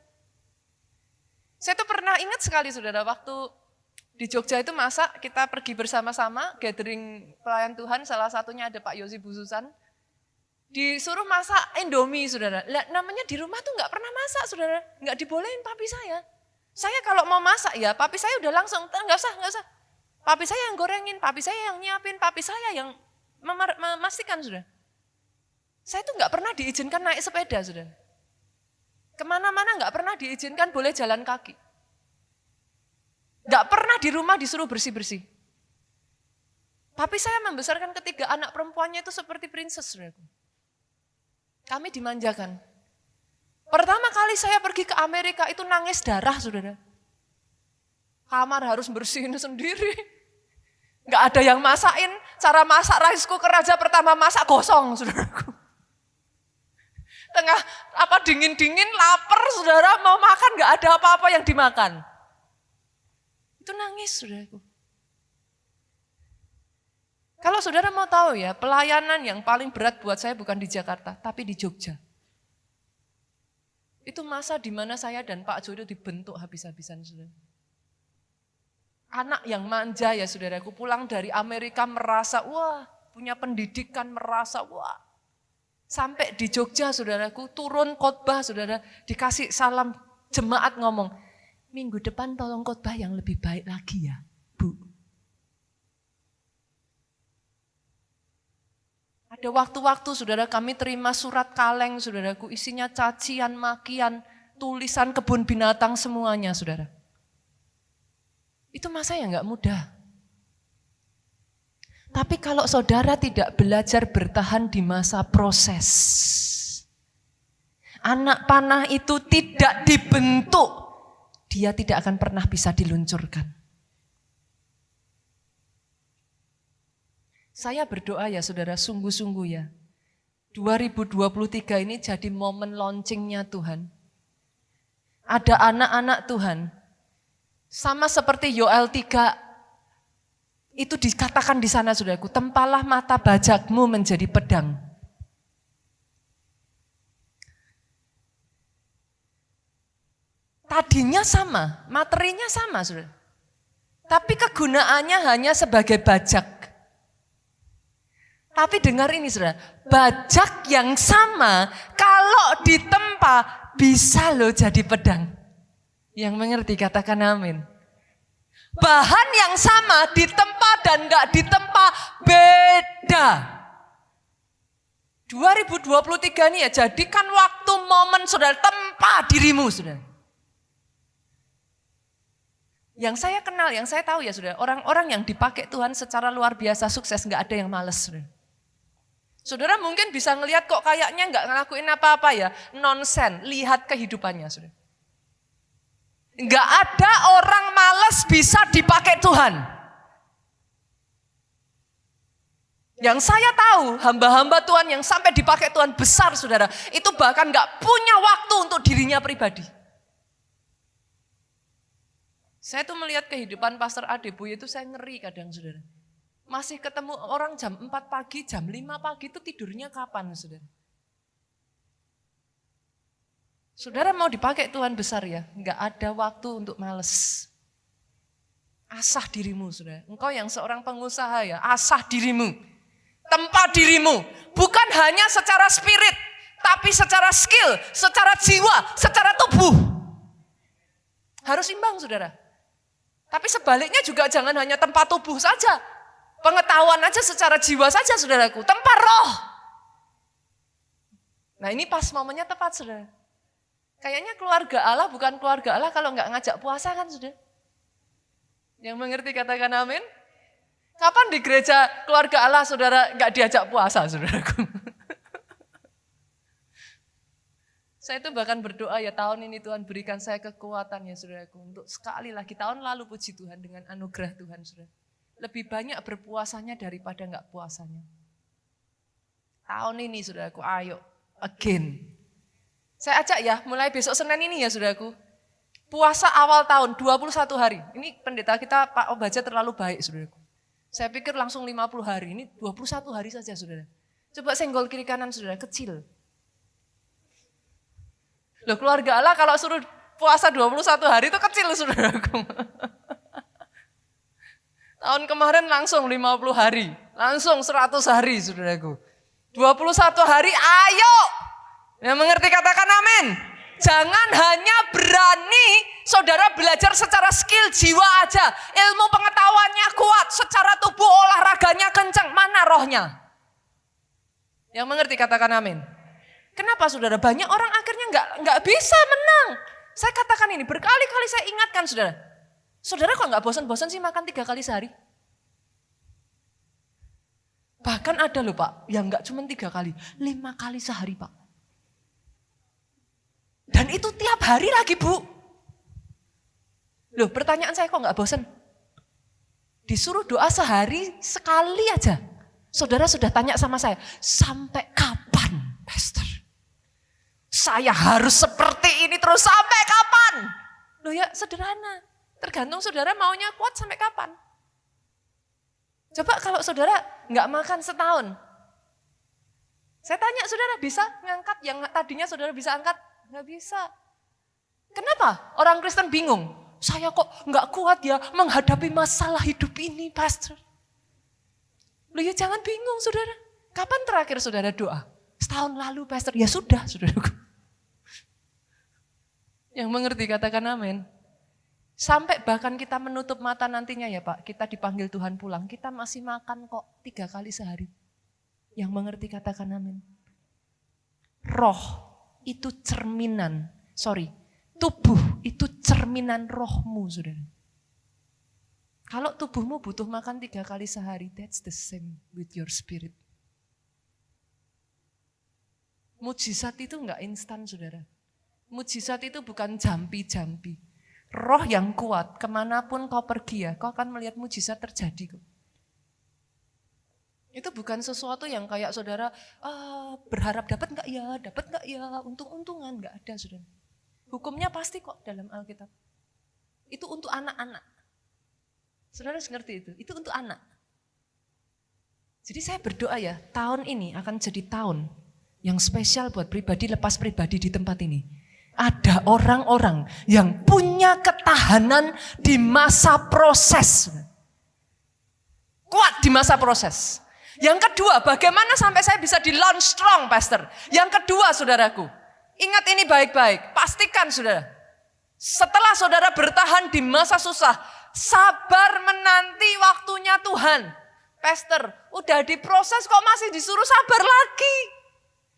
Saya tuh pernah ingat sekali saudara, waktu di Jogja itu masak, kita pergi bersama-sama, gathering pelayan Tuhan, salah satunya ada Pak Yosi Bususan. Disuruh masak Indomie saudara. Lah, namanya di rumah tuh gak pernah masak saudara. Gak dibolehin papi saya. Saya kalau mau masak ya papi saya udah langsung, gak usah. Papi saya yang gorengin, papi saya yang nyiapin, papi saya yang memastikan saudara. Saya tuh gak pernah diizinkan naik sepeda saudara. Kemana-mana gak pernah diizinkan boleh jalan kaki. Gak pernah di rumah disuruh bersih-bersih. Papi saya membesarkan 3 anak perempuannya itu seperti princess saudara. Kami dimanjakan. Pertama kali saya pergi ke Amerika itu nangis darah saudara. Kamar harus bersihin sendiri. Gak ada yang masakin, cara masak rice cooker aja pertama masak gosong saudaraku. Tengah dingin-dingin lapar saudara mau makan gak ada apa-apa yang dimakan. Itu nangis saudaraku. Kalau saudara mau tahu ya, pelayanan yang paling berat buat saya bukan di Jakarta, tapi di Jogja. Itu masa di mana saya dan Pak Jo itu dibentuk habis-habisan saudara. Anak yang manja ya saudaraku, pulang dari Amerika merasa, wah punya pendidikan, merasa wah. Sampai di Jogja saudaraku, turun khotbah saudara, dikasih salam jemaat ngomong, minggu depan tolong khotbah yang lebih baik lagi ya Bu. Ada waktu-waktu saudara kami terima surat kaleng saudaraku, isinya cacian, makian, tulisan kebun binatang semuanya saudara. Itu masa yang gak mudah. Tapi kalau saudara tidak belajar bertahan di masa proses, anak panah itu tidak dibentuk, dia tidak akan pernah bisa diluncurkan. Saya berdoa ya saudara, sungguh-sungguh ya. 2023 ini jadi momen launchingnya Tuhan. Ada anak-anak Tuhan. Sama seperti Yoel 3, itu dikatakan di sana saudaraku, tempalah mata bajakmu menjadi pedang. Tadinya sama, materinya sama saudara. Tapi kegunaannya hanya sebagai bajak. Tapi dengar ini saudara, bajak yang sama kalau ditempa bisa loh jadi pedang. Yang mengerti katakan amin. Bahan yang sama ditempa dan gak ditempa beda. 2023 ini ya jadikan waktu momen saudara tempa dirimu saudara. Yang saya kenal, yang saya tahu ya saudara, orang-orang yang dipakai Tuhan secara luar biasa sukses, gak ada yang males saudara. Saudara mungkin bisa ngelihat kok kayaknya gak ngelakuin apa-apa ya, nonsen, lihat kehidupannya saudara. Gak ada orang males bisa dipakai Tuhan. Yang saya tahu hamba-hamba Tuhan yang sampai dipakai Tuhan besar saudara, itu bahkan gak punya waktu untuk dirinya pribadi. Saya tuh melihat kehidupan Pastor Adebuy itu saya ngeri kadang saudara. Masih ketemu orang jam 4 pagi, jam 5 pagi itu tidurnya kapan saudara? Saudara mau dipakai Tuhan besar ya, enggak ada waktu untuk males. Asah dirimu saudara, engkau yang seorang pengusaha ya, asah dirimu. Tempa dirimu, bukan hanya secara spirit, tapi secara skill, secara jiwa, secara tubuh. Harus imbang saudara. Tapi sebaliknya juga jangan hanya tempat tubuh saja. Pengetahuan aja secara jiwa saja saudaraku, tempat roh. Nah ini pas momennya tepat saudara. Kayaknya keluarga Allah bukan keluarga Allah kalau nggak ngajak puasa kan saudara. Yang mengerti katakan amin. Kapan di gereja keluarga Allah saudara nggak diajak puasa saudaraku. Saya itu bahkan berdoa ya tahun ini Tuhan berikan saya kekuatan ya saudaraku. Untuk sekali lagi tahun lalu puji Tuhan dengan anugerah Tuhan saudara. Lebih banyak berpuasanya daripada nggak puasanya. Tahun ini saudaraku ayo again. Saya ajak ya mulai besok Senin ini ya saudaraku. Puasa awal tahun 21 hari. Ini pendeta kita Pak Obaja terlalu baik saudaraku. Saya pikir langsung 50 hari, ini 21 hari saja saudara. Coba senggol kiri kanan saudara, kecil. Loh keluarga Allah kalau suruh puasa 21 hari itu kecil saudaraku. Tahun kemarin langsung 50 hari, langsung 100 hari saudaraku. 21 hari ayo. Yang mengerti katakan amin. Jangan hanya berani saudara belajar secara skill jiwa aja. Ilmu pengetahuannya kuat, secara tubuh olahraganya kencang. Mana rohnya? Yang mengerti katakan amin. Kenapa saudara? Banyak orang akhirnya nggak bisa menang. Saya katakan ini berkali-kali saya ingatkan saudara. Saudara kok nggak bosan-bosan sih makan 3 kali sehari? Bahkan ada loh Pak, yang nggak cuma 3 kali, 5 kali sehari Pak. Dan itu tiap hari lagi Bu. Loh pertanyaan saya kok nggak bosan? Disuruh doa sehari sekali aja. Saudara sudah tanya sama saya, sampai kapan Pastor? Saya harus seperti ini terus sampai kapan? Loh ya sederhana, tergantung saudara maunya kuat sampai kapan. Coba kalau saudara nggak makan setahun. Saya tanya saudara bisa ngangkat yang tadinya saudara bisa angkat? Nggak bisa. Kenapa? Orang Kristen bingung. Saya kok nggak kuat ya menghadapi masalah hidup ini, Pastor. Loh ya jangan bingung, saudara. Kapan terakhir saudara doa? Setahun lalu, Pastor. Ya sudah, saudaraku. Yang mengerti katakan amin. Sampai bahkan kita menutup mata nantinya ya Pak, kita dipanggil Tuhan pulang, kita masih makan kok 3 kali sehari. Yang mengerti katakan amin. Roh itu cerminan, tubuh itu cerminan rohmu saudara. Kalau tubuhmu butuh makan 3 kali sehari, that's the same with your spirit. Mujizat itu enggak instan saudara. Mujizat itu bukan jampi-jampi. Roh yang kuat, kemanapun kau pergi ya, kau akan melihat mujizat terjadi kok. Itu bukan sesuatu yang kayak saudara berharap dapat enggak ya, untung-untungan, enggak ada saudara. Hukumnya pasti kok dalam Alkitab. Itu untuk anak-anak. Saudara harus ngerti itu untuk anak. Jadi saya berdoa ya, tahun ini akan jadi tahun yang spesial buat pribadi lepas pribadi di tempat ini. Ada orang-orang yang punya ketahanan di masa proses. Kuat di masa proses. Yang kedua, bagaimana sampai saya bisa di launch strong, Pastor? Yang kedua, saudaraku, ingat ini baik-baik. Pastikan, saudara, setelah saudara bertahan di masa susah, sabar menanti waktunya Tuhan. Pastor, udah diproses kok masih disuruh sabar lagi.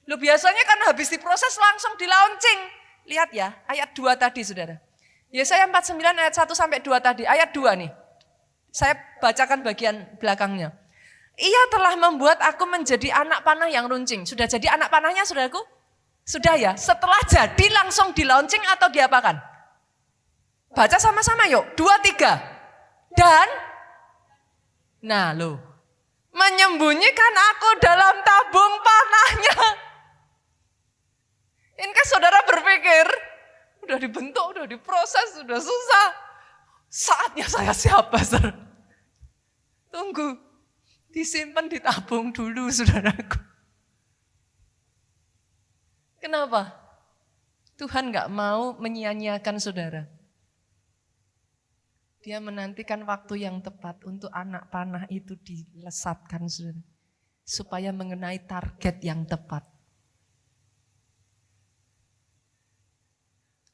Loh, biasanya kan habis diproses langsung di launching. Lihat ya, ayat 2 tadi, saudara. Yesaya 49 ayat 1 sampai 2 tadi. Ayat 2 nih. Saya bacakan bagian belakangnya. Ia telah membuat aku menjadi anak panah yang runcing. Sudah jadi anak panahnya, saudaraku? Sudah ya? Setelah jadi langsung di launching atau diapakan? Baca sama-sama yuk. 2, 3. Dan, nah loh, menyembunyikan aku dalam tabung panahnya. Ini kan saudara berpikir, udah dibentuk, udah diproses, udah susah. Saatnya saya siap, Pastor. Tunggu. Disimpan di tabung dulu, saudaraku. Kenapa? Tuhan gak mau menyia-nyiakan saudara. Dia menantikan waktu yang tepat untuk anak panah itu dilesatkan, saudara. Supaya mengenai target yang tepat.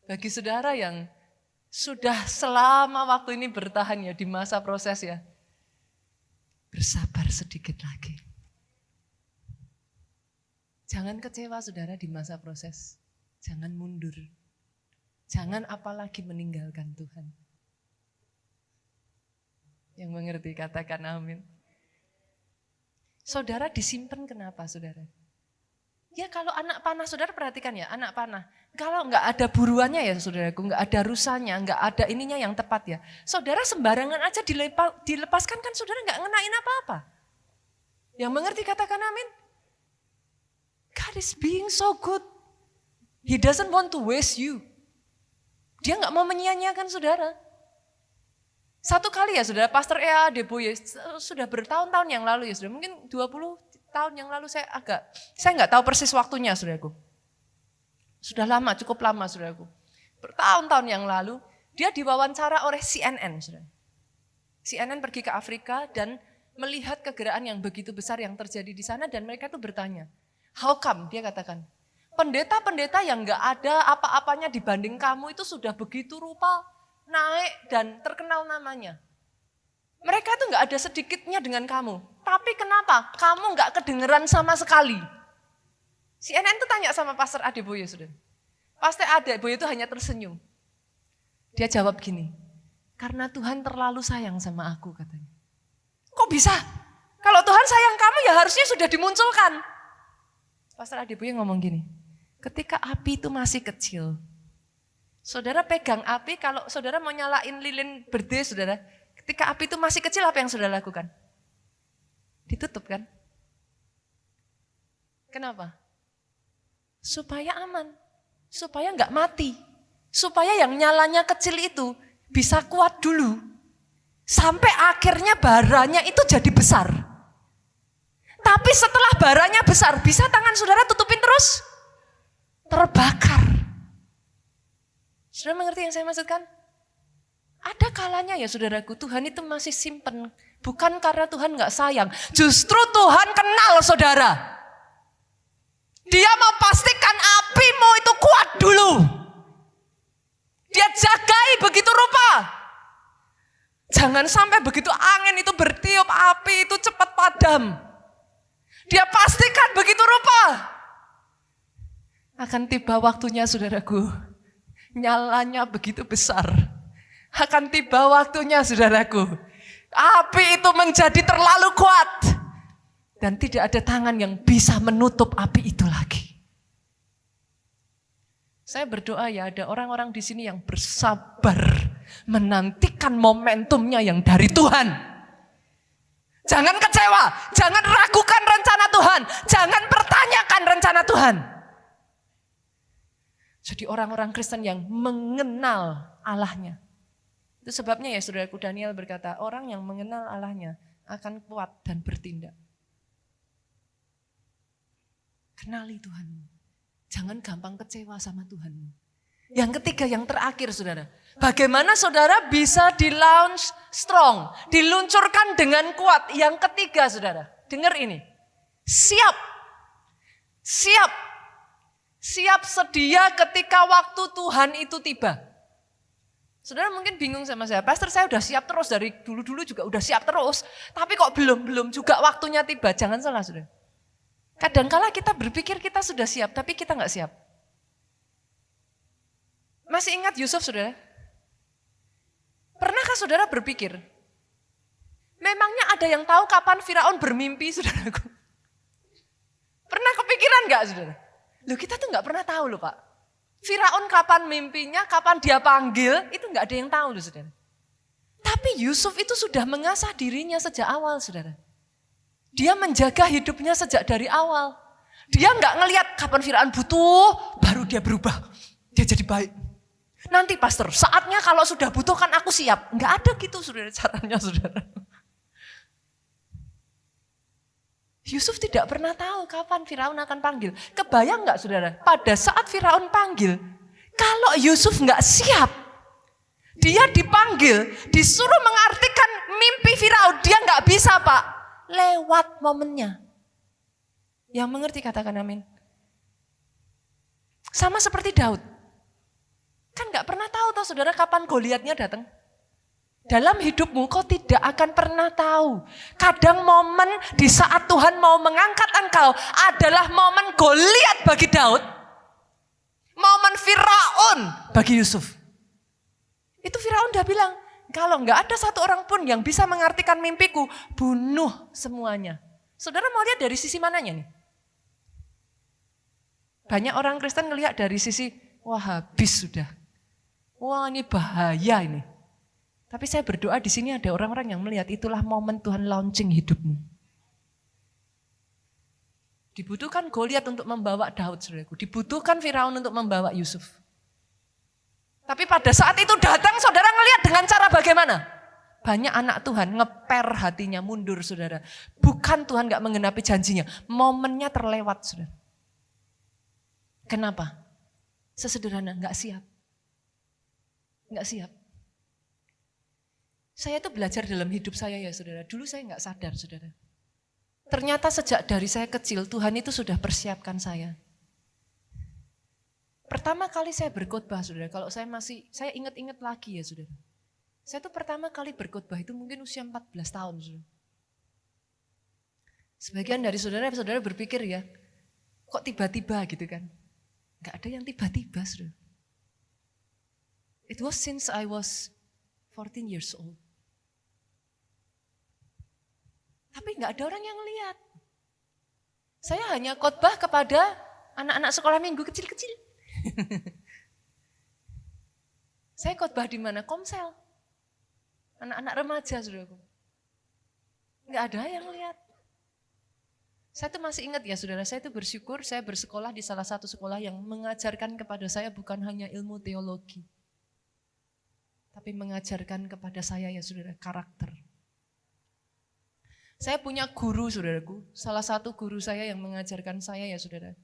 Bagi saudara yang sudah selama waktu ini bertahan ya di masa proses ya. Bersabar sedikit lagi. Jangan kecewa saudara di masa proses. Jangan mundur. Jangan apalagi meninggalkan Tuhan. Yang mengerti katakan amin. Saudara disimpan kenapa saudara? Ya kalau anak panah, saudara perhatikan ya, anak panah. Kalau nggak ada buruannya ya saudaraku, nggak ada rusanya, nggak ada ininya yang tepat ya. Saudara sembarangan aja dilepaskan kan saudara nggak ngenain apa-apa. Yang mengerti katakan amin. God is being so good. He doesn't want to waste you. Dia nggak mau menyia-nyiakan saudara. Satu kali ya saudara, Pastor Ea Deboye sudah bertahun-tahun yang lalu ya saudara, mungkin 20 tahun yang lalu saya nggak tahu persis waktunya saudaraku. Sudah lama, cukup lama saudaraku. Bertahun-tahun yang lalu, dia diwawancara oleh CNN saudara. CNN pergi ke Afrika dan melihat kegerakan yang begitu besar yang terjadi di sana dan mereka tuh bertanya, how come? Dia katakan, pendeta-pendeta yang nggak ada apa-apanya dibanding kamu itu sudah begitu rupa, naik dan terkenal namanya. Mereka tuh nggak ada sedikitnya dengan kamu. Tapi kenapa? Kamu nggak kedengeran sama sekali. CNN tuh tanya sama Pastor Adeboye, saudara. Pastor Adeboye itu hanya tersenyum. Dia jawab gini, karena Tuhan terlalu sayang sama aku katanya. Kok bisa? Kalau Tuhan sayang kamu ya harusnya sudah dimunculkan. Pastor Adeboye ngomong gini, ketika api itu masih kecil, saudara pegang api, kalau saudara mau nyalain lilin birthday saudara, ketika api itu masih kecil apa yang saudara lakukan? Ditutup kan? Kenapa? Supaya aman, supaya nggak mati, supaya yang nyalanya kecil itu bisa kuat dulu, sampai akhirnya baranya itu jadi besar. Tapi setelah baranya besar, bisa tangan saudara tutupin terus? Terbakar. Saudara mengerti yang saya maksudkan? Ada kalanya ya saudaraku, Tuhan itu masih simpen. Bukan karena Tuhan gak sayang. Justru Tuhan kenal saudara. Dia mau pastikan apimu itu kuat dulu. Dia jagai begitu rupa. Jangan sampai begitu angin itu bertiup, api itu cepat padam. Dia pastikan begitu rupa. Akan tiba waktunya saudaraku. Nyalanya begitu besar. Akan tiba waktunya saudaraku. Api itu menjadi terlalu kuat. Dan tidak ada tangan yang bisa menutup api itu lagi. Saya berdoa ya ada orang-orang di sini yang bersabar. Menantikan momentumnya yang dari Tuhan. Jangan kecewa. Jangan ragukan rencana Tuhan. Jangan pertanyakan rencana Tuhan. Jadi orang-orang Kristen yang mengenal Allahnya. Itu sebabnya ya saudaraku Daniel berkata, orang yang mengenal Allahnya akan kuat dan bertindak. Kenali Tuhanmu. Jangan gampang kecewa sama Tuhanmu. Yang ketiga, yang terakhir saudara. Bagaimana saudara bisa di launch strong, diluncurkan dengan kuat. Yang ketiga saudara, Dengar ini. Siap. Siap. Siap sedia ketika waktu Tuhan itu tiba. Saudara mungkin bingung sama saya, pastor saya udah siap terus dari dulu-dulu juga udah siap terus. Tapi kok belum juga waktunya tiba. Jangan salah saudara. Kadangkala kita berpikir kita sudah siap, tapi kita nggak siap. Masih ingat Yusuf saudara? Pernahkah saudara berpikir, memangnya ada yang tahu kapan Firaun bermimpi saudaraku? Pernah kepikiran nggak saudara? Loh kita tuh nggak pernah tahu loh Pak. Firaun kapan mimpinya, kapan dia panggil, itu nggak ada yang tahu loh saudara. Tapi Yusuf itu sudah mengasah dirinya sejak awal saudara. Dia menjaga hidupnya sejak dari awal. Dia nggak ngelihat kapan Firaun butuh, baru dia berubah. Dia jadi baik. Nanti pastor, saatnya kalau sudah butuh kan aku siap. Nggak ada gitu saudara caranya saudara. Yusuf tidak pernah tahu kapan Firaun akan panggil. Kebayang nggak saudara? Pada saat Firaun panggil, kalau Yusuf nggak siap, dia dipanggil, disuruh mengartikan mimpi Firaun, dia nggak bisa Pak. Lewat momennya. Yang mengerti katakan amin. Sama seperti Daud. Kan nggak pernah tahu toh saudara kapan Goliatnya datang. Dalam hidupmu kau tidak akan pernah tahu. Kadang momen di saat Tuhan mau mengangkat engkau adalah momen Goliat bagi Daud. Momen Firaun bagi Yusuf. Itu Firaun udah bilang, kalau nggak ada satu orang pun yang bisa mengartikan mimpiku, bunuh semuanya. Saudara mau lihat dari sisi mananya nih? Banyak orang Kristen ngelihat dari sisi, wah habis sudah. Wah ini bahaya ini. Tapi saya berdoa di sini ada orang-orang yang melihat itulah momen Tuhan launching hidupmu. Dibutuhkan Goliat untuk membawa Daud, saudaraku. Dibutuhkan Firaun untuk membawa Yusuf. Tapi pada saat itu datang, saudara ngelihat dengan cara bagaimana? Banyak anak Tuhan ngeper hatinya, mundur saudara. Bukan Tuhan gak menggenapi janjinya, momennya terlewat saudara. Kenapa? Sesederhana, gak siap. Gak siap. Saya itu belajar dalam hidup saya ya saudara. Dulu saya gak sadar saudara. Ternyata sejak dari saya kecil Tuhan itu sudah persiapkan saya. Pertama kali saya berkhotbah saudara. Kalau saya ingat-ingat lagi ya saudara. Saya tuh pertama kali berkhotbah itu mungkin usia 14 tahun saudara. Sebagian dari saudara berpikir ya. Kok tiba-tiba gitu kan. Gak ada yang tiba-tiba saudara. It was since I was 14 years old. Tapi nggak ada orang yang lihat. Saya hanya khotbah kepada anak-anak sekolah minggu kecil-kecil. Saya khotbah di mana? Komsel. Anak-anak remaja, saudaraku. Nggak ada yang lihat. Saya tuh masih ingat ya saudara, saya tuh bersyukur saya bersekolah di salah satu sekolah yang mengajarkan kepada saya bukan hanya ilmu teologi. Tapi mengajarkan kepada saya ya saudara, karakter. Saya punya guru saudaraku, salah satu guru saya yang mengajarkan saya ya saudara.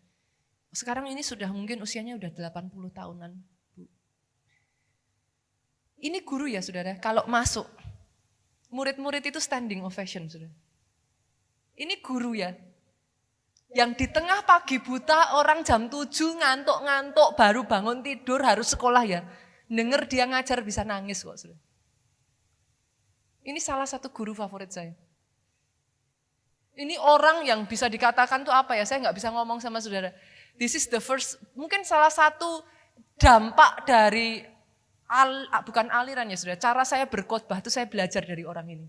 Sekarang ini sudah mungkin usianya udah 80 tahunan. Bu. Ini guru ya saudara, kalau masuk, murid-murid itu standing ovation saudara. Ini guru ya, yang di tengah pagi buta orang jam 7 ngantuk-ngantuk baru bangun tidur harus sekolah ya. Dengar dia ngajar bisa nangis kok saudara. Ini salah satu guru favorit saya. Ini orang yang bisa dikatakan tuh apa ya, saya nggak bisa ngomong sama saudara. This is the first, mungkin salah satu dampak dari, bukan aliran ya saudara, cara saya berkhotbah itu saya belajar dari orang ini.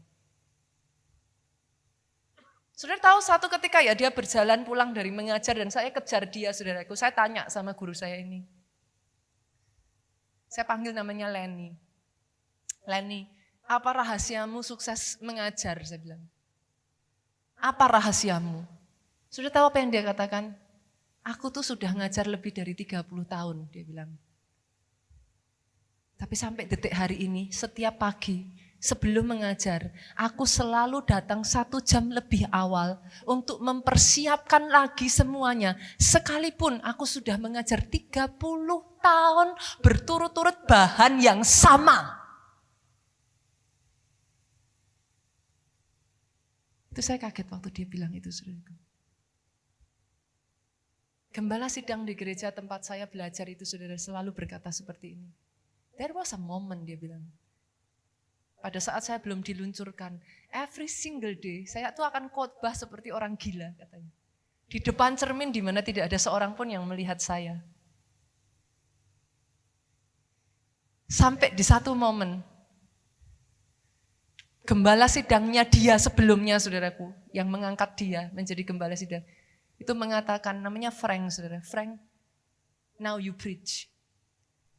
Saudara tahu satu ketika ya dia berjalan pulang dari mengajar dan saya kejar dia saudaraku, saya tanya sama guru saya ini. Saya panggil namanya Lenny. Lenny, apa rahasiamu sukses mengajar, saya bilang. Apa rahasiamu? Sudah tahu apa yang dia katakan? Aku tuh sudah ngajar lebih dari 30 tahun, dia bilang. Tapi sampai detik hari ini, setiap pagi sebelum mengajar, aku selalu datang 1 jam lebih awal untuk mempersiapkan lagi semuanya. Sekalipun aku sudah mengajar 30 tahun berturut-turut bahan yang sama. Itu saya kaget waktu dia bilang itu, saudaraku. Gembala sidang di gereja tempat saya belajar itu, saudara, selalu berkata seperti ini. There was a moment, dia bilang. Pada saat saya belum diluncurkan, every single day saya tuh akan khotbah seperti orang gila, katanya. Di depan cermin di mana tidak ada seorang pun yang melihat saya. Sampai di satu momen, gembala sidangnya dia sebelumnya, saudaraku, yang mengangkat dia menjadi gembala sidang, itu mengatakan, namanya Frank, saudara. Frank, now you preach.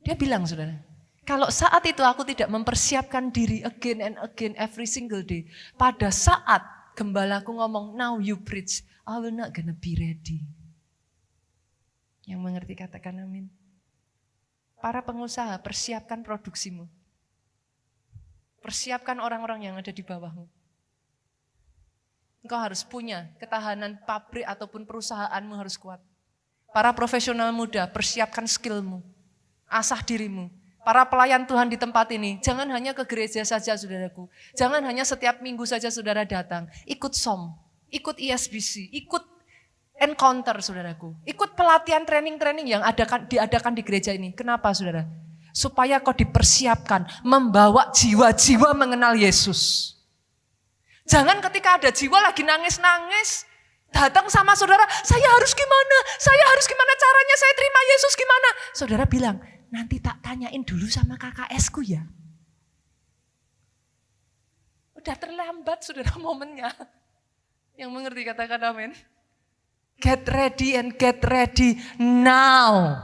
Dia bilang, saudara, kalau saat itu aku tidak mempersiapkan diri again and again every single day, pada saat gembalaku ngomong, now you preach, I will not gonna be ready. Yang mengerti katakan amin. Para pengusaha, persiapkan produksimu. Persiapkan orang-orang yang ada di bawahmu. Engkau harus punya ketahanan pabrik ataupun perusahaanmu harus kuat. Para profesional muda, persiapkan skillmu, asah dirimu. Para pelayan Tuhan di tempat ini, jangan hanya ke gereja saja, saudaraku. Jangan hanya setiap minggu saja saudara datang. Ikut SOM, ikut ISBC, ikut encounter, saudaraku. Ikut pelatihan training-training yang diadakan di gereja ini. Kenapa, saudara? Supaya kau dipersiapkan membawa jiwa-jiwa mengenal Yesus. Jangan ketika ada jiwa lagi nangis-nangis, datang sama saudara, saya harus gimana caranya saya terima Yesus gimana? Saudara bilang, nanti tak tanyain dulu sama KKS-ku ya. Udah terlambat, saudara, momennya. Yang mengerti katakan amin. Get ready and get ready now.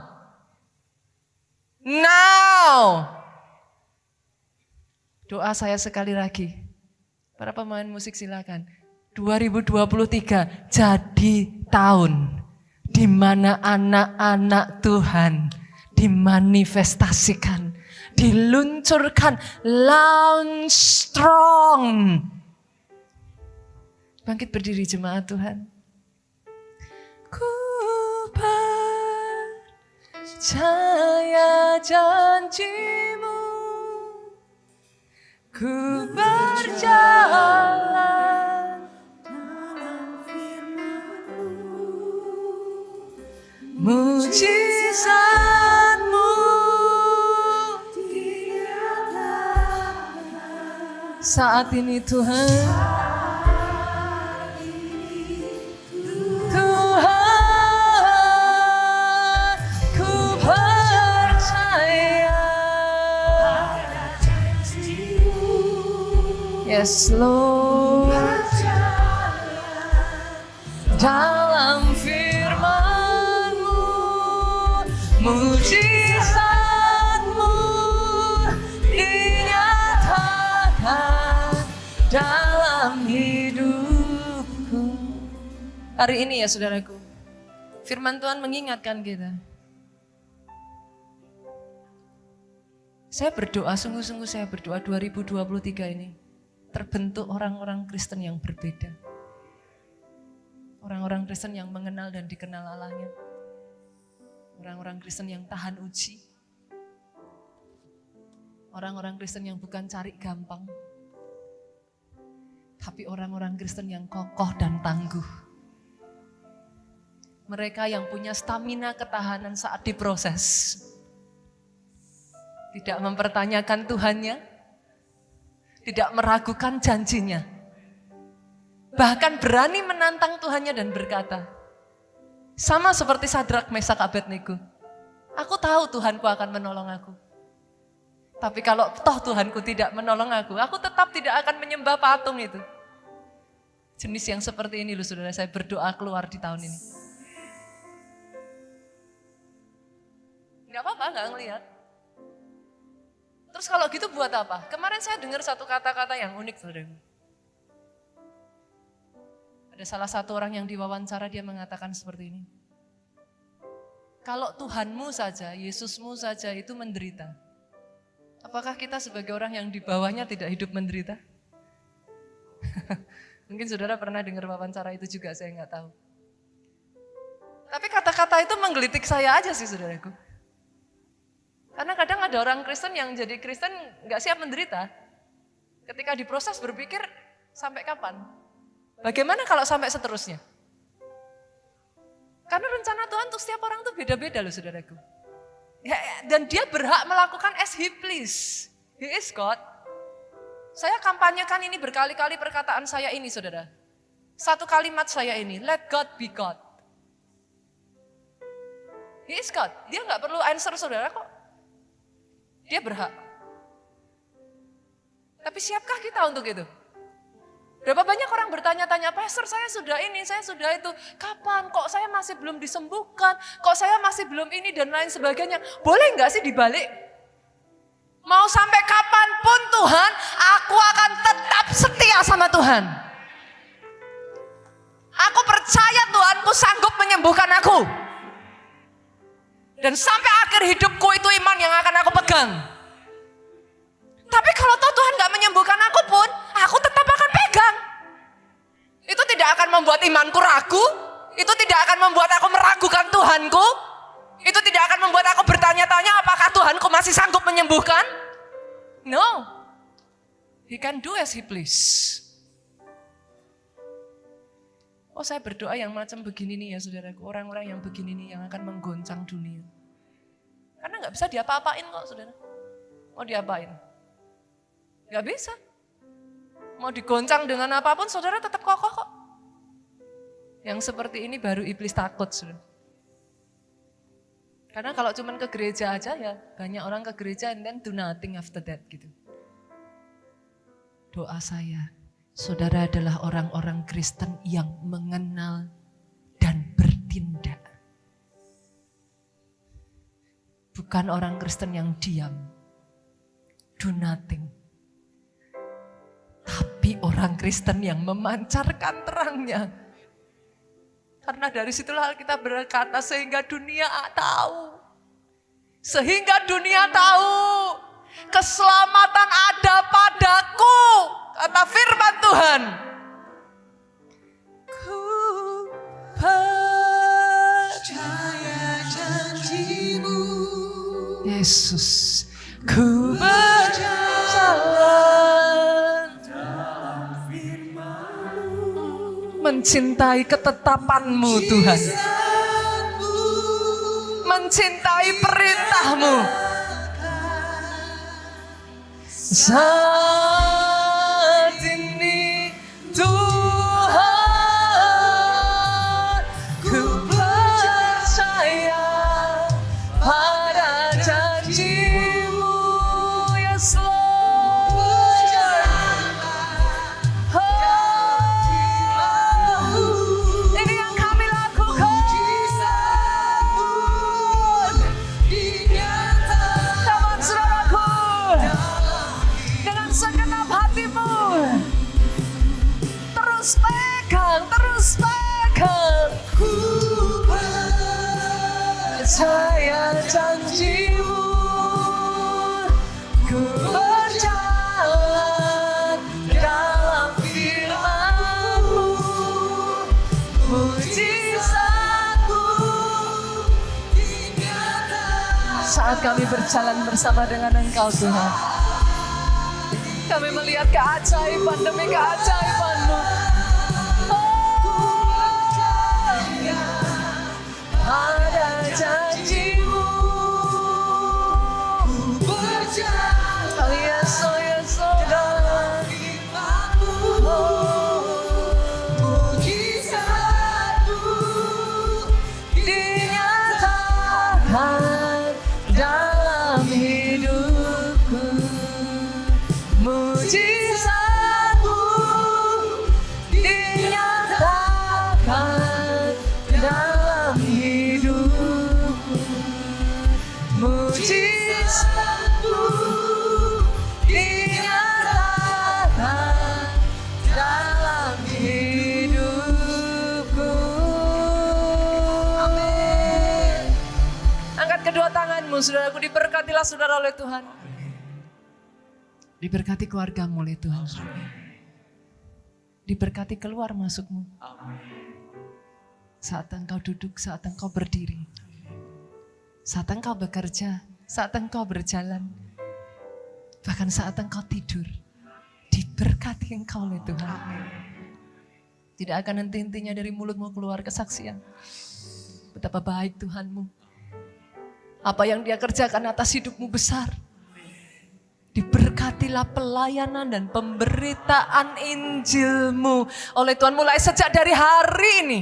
Now. Doa saya sekali lagi. Para pemain musik silakan. 2023 jadi tahun di mana anak-anak Tuhan dimanifestasikan, diluncurkan, launch strong. Bangkit berdiri jemaat Tuhan. Ku percaya janjimu, ku berjalan dalam firman-Mu, mujizat-Mu dinyatakan saat ini Tuhan. Yes Lord, dalam firman-Mu, mujizat-Mu dinyatakan dalam hidupku. Hari ini ya saudaraku, firman Tuhan mengingatkan kita. Saya berdoa, sungguh-sungguh saya berdoa 2023 ini. Terbentuk orang-orang Kristen yang berbeda. Orang-orang Kristen yang mengenal dan dikenal Allahnya. Orang-orang Kristen yang tahan uji. Orang-orang Kristen yang bukan cari gampang. Tapi orang-orang Kristen yang kokoh dan tangguh. Mereka yang punya stamina ketahanan saat diproses. Tidak mempertanyakan Tuhannya. Tidak meragukan janjinya. Bahkan berani menantang Tuhannya dan berkata, sama seperti Sadrak, Mesak, Abednego, aku tahu Tuhanku akan menolong aku. Tapi kalau toh Tuhanku tidak menolong aku tetap tidak akan menyembah patung itu. Jenis yang seperti ini loh saudara, saya berdoa keluar di tahun ini. Gak apa-apa, gak ngelihat. Terus kalau gitu buat apa? Kemarin saya dengar satu kata-kata yang unik, saudara. Ada salah satu orang yang diwawancara, dia mengatakan seperti ini. Kalau Tuhanmu saja, Yesusmu saja itu menderita, apakah kita sebagai orang yang di bawahnya tidak hidup menderita? Mungkin saudara pernah dengar wawancara itu juga, saya nggak tahu. Tapi kata-kata itu menggelitik saya aja sih saudaraku. Karena kadang ada orang Kristen yang jadi Kristen gak siap menderita. Ketika diproses berpikir sampai kapan? Bagaimana kalau sampai seterusnya? Karena rencana Tuhan untuk setiap orang itu beda-beda loh saudaraku. Dan dia berhak melakukan as he please. He is God. Saya kampanyekan ini berkali-kali perkataan saya ini saudara. Satu kalimat saya ini, let God be God. He is God. Dia gak perlu answer saudara kok. Dia berhak. Tapi siapkah kita untuk itu? Berapa banyak orang bertanya-tanya, Pastor saya sudah ini, saya sudah itu. Kapan? Kok saya masih belum disembuhkan? Kok saya masih belum ini dan lain sebagainya. Boleh gak sih dibalik? Mau sampai kapanpun Tuhan, aku akan tetap setia sama Tuhan. Aku percaya Tuhanku sanggup menyembuhkan aku. Dan sampai akhir hidupku itu iman yang akan aku pegang. Tapi kalau toh Tuhan gak menyembuhkan aku pun, aku tetap akan pegang. Itu tidak akan membuat imanku ragu. Itu tidak akan membuat aku meragukan Tuhanku. Itu tidak akan membuat aku bertanya-tanya apakah Tuhanku masih sanggup menyembuhkan. No. He can do as he please. Oh saya berdoa yang macam begini nih ya saudaraku. Orang-orang yang begini nih yang akan menggoncang dunia. Karena gak bisa diapa-apain kok saudara. Mau diapain? Gak bisa. Mau digoncang dengan apapun saudara tetap kokoh kok. Yang seperti ini baru iblis takut saudara. Karena kalau cuma ke gereja aja ya banyak orang ke gereja and then do nothing after that gitu. Doa saya, saudara adalah orang-orang Kristen yang mengenal dan bertindak. Bukan orang Kristen yang diam, do nothing. Tapi orang Kristen yang memancarkan terangnya. Karena dari situlah kita berkata sehingga dunia tahu. Sehingga dunia tahu keselamatan ada padaku. Kata firman Tuhan. Ku percaya janjimu. Yesus. Ku berjalan dalam firman-Mu. Mencintai ketetapan-Mu Tuhan. Mencintai perintah-Mu. Saat ini Tuhan, ku percaya pada janji-Mu, yes Lord. Ini yang kami lakukan. Teman saudaraku, dengan segenap hatimu, terus pegang, terus pegang. Ku percaya janji-Mu, ku berjalan dalam firman-Mu, mujizat-Mu dinyatakan. Saat kami berjalan bersama dengan Engkau Tuhan, kami melihat keajaiban demi keajaiban-Mu. Ada janji-Mu. Oh yes, oh yes, oh God. Mujizat-Mu dinyatakan dalam hidupku. Mujizat-Mu dinyatakan dalam hidupku. Mujizat-Mu dinyatakan dalam hidupku. Amin. Angkat kedua tanganmu saudaraku, diberkatilah saudara oleh Tuhan. Diberkati keluargamu oleh Tuhan. Diberkati keluar masukmu. Saat engkau duduk, saat engkau berdiri. Saat engkau bekerja, saat engkau berjalan. Bahkan saat engkau tidur. Diberkati engkau oleh Tuhan. Tidak akan henti-hentinya dari mulutmu keluar kesaksian. Betapa baik Tuhanmu. Apa yang Dia kerjakan atas hidupmu besar. Diberkatilah pelayanan dan pemberitaan Injil-Mu oleh Tuhan mulai sejak dari hari ini.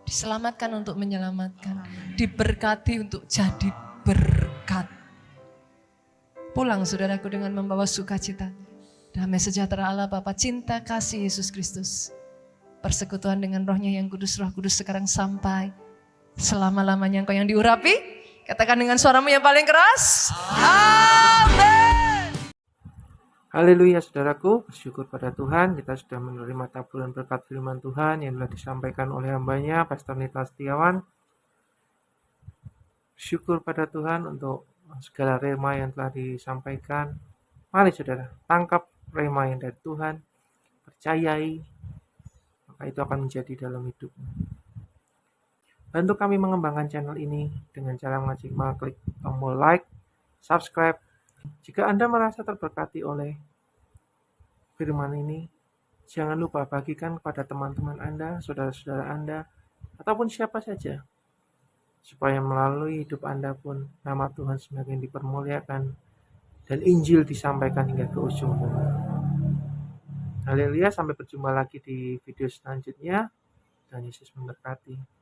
Diselamatkan untuk menyelamatkan. Diberkati untuk jadi berkat. Pulang saudaraku dengan membawa sukacita. Damai sejahtera Allah Bapa, cinta kasih Yesus Kristus. Persekutuan dengan Roh-Nya yang kudus, Roh Kudus sekarang sampai selama-lamanya. Engkau yang diurapi. Katakan dengan suaramu yang paling keras. Amin.
Haleluya saudaraku, bersyukur pada Tuhan kita sudah menerima taburan berkat firman Tuhan yang telah disampaikan oleh hambanya Pastor Nita Setiawan. Bersyukur pada Tuhan untuk segala rema yang telah disampaikan. Mari saudara, tangkap rema yang dari Tuhan, percayai, maka itu akan menjadi dalam hidupmu. Bantu kami mengembangkan channel ini dengan cara mengklik tombol like, subscribe. Jika Anda merasa terberkati oleh firman ini, jangan lupa bagikan kepada teman-teman Anda, saudara-saudara Anda, ataupun siapa saja. Supaya melalui hidup Anda pun nama Tuhan semakin dipermuliakan dan Injil disampaikan hingga ke ujung bumi. Haleluya, sampai berjumpa lagi di video selanjutnya. Dan Yesus memberkati.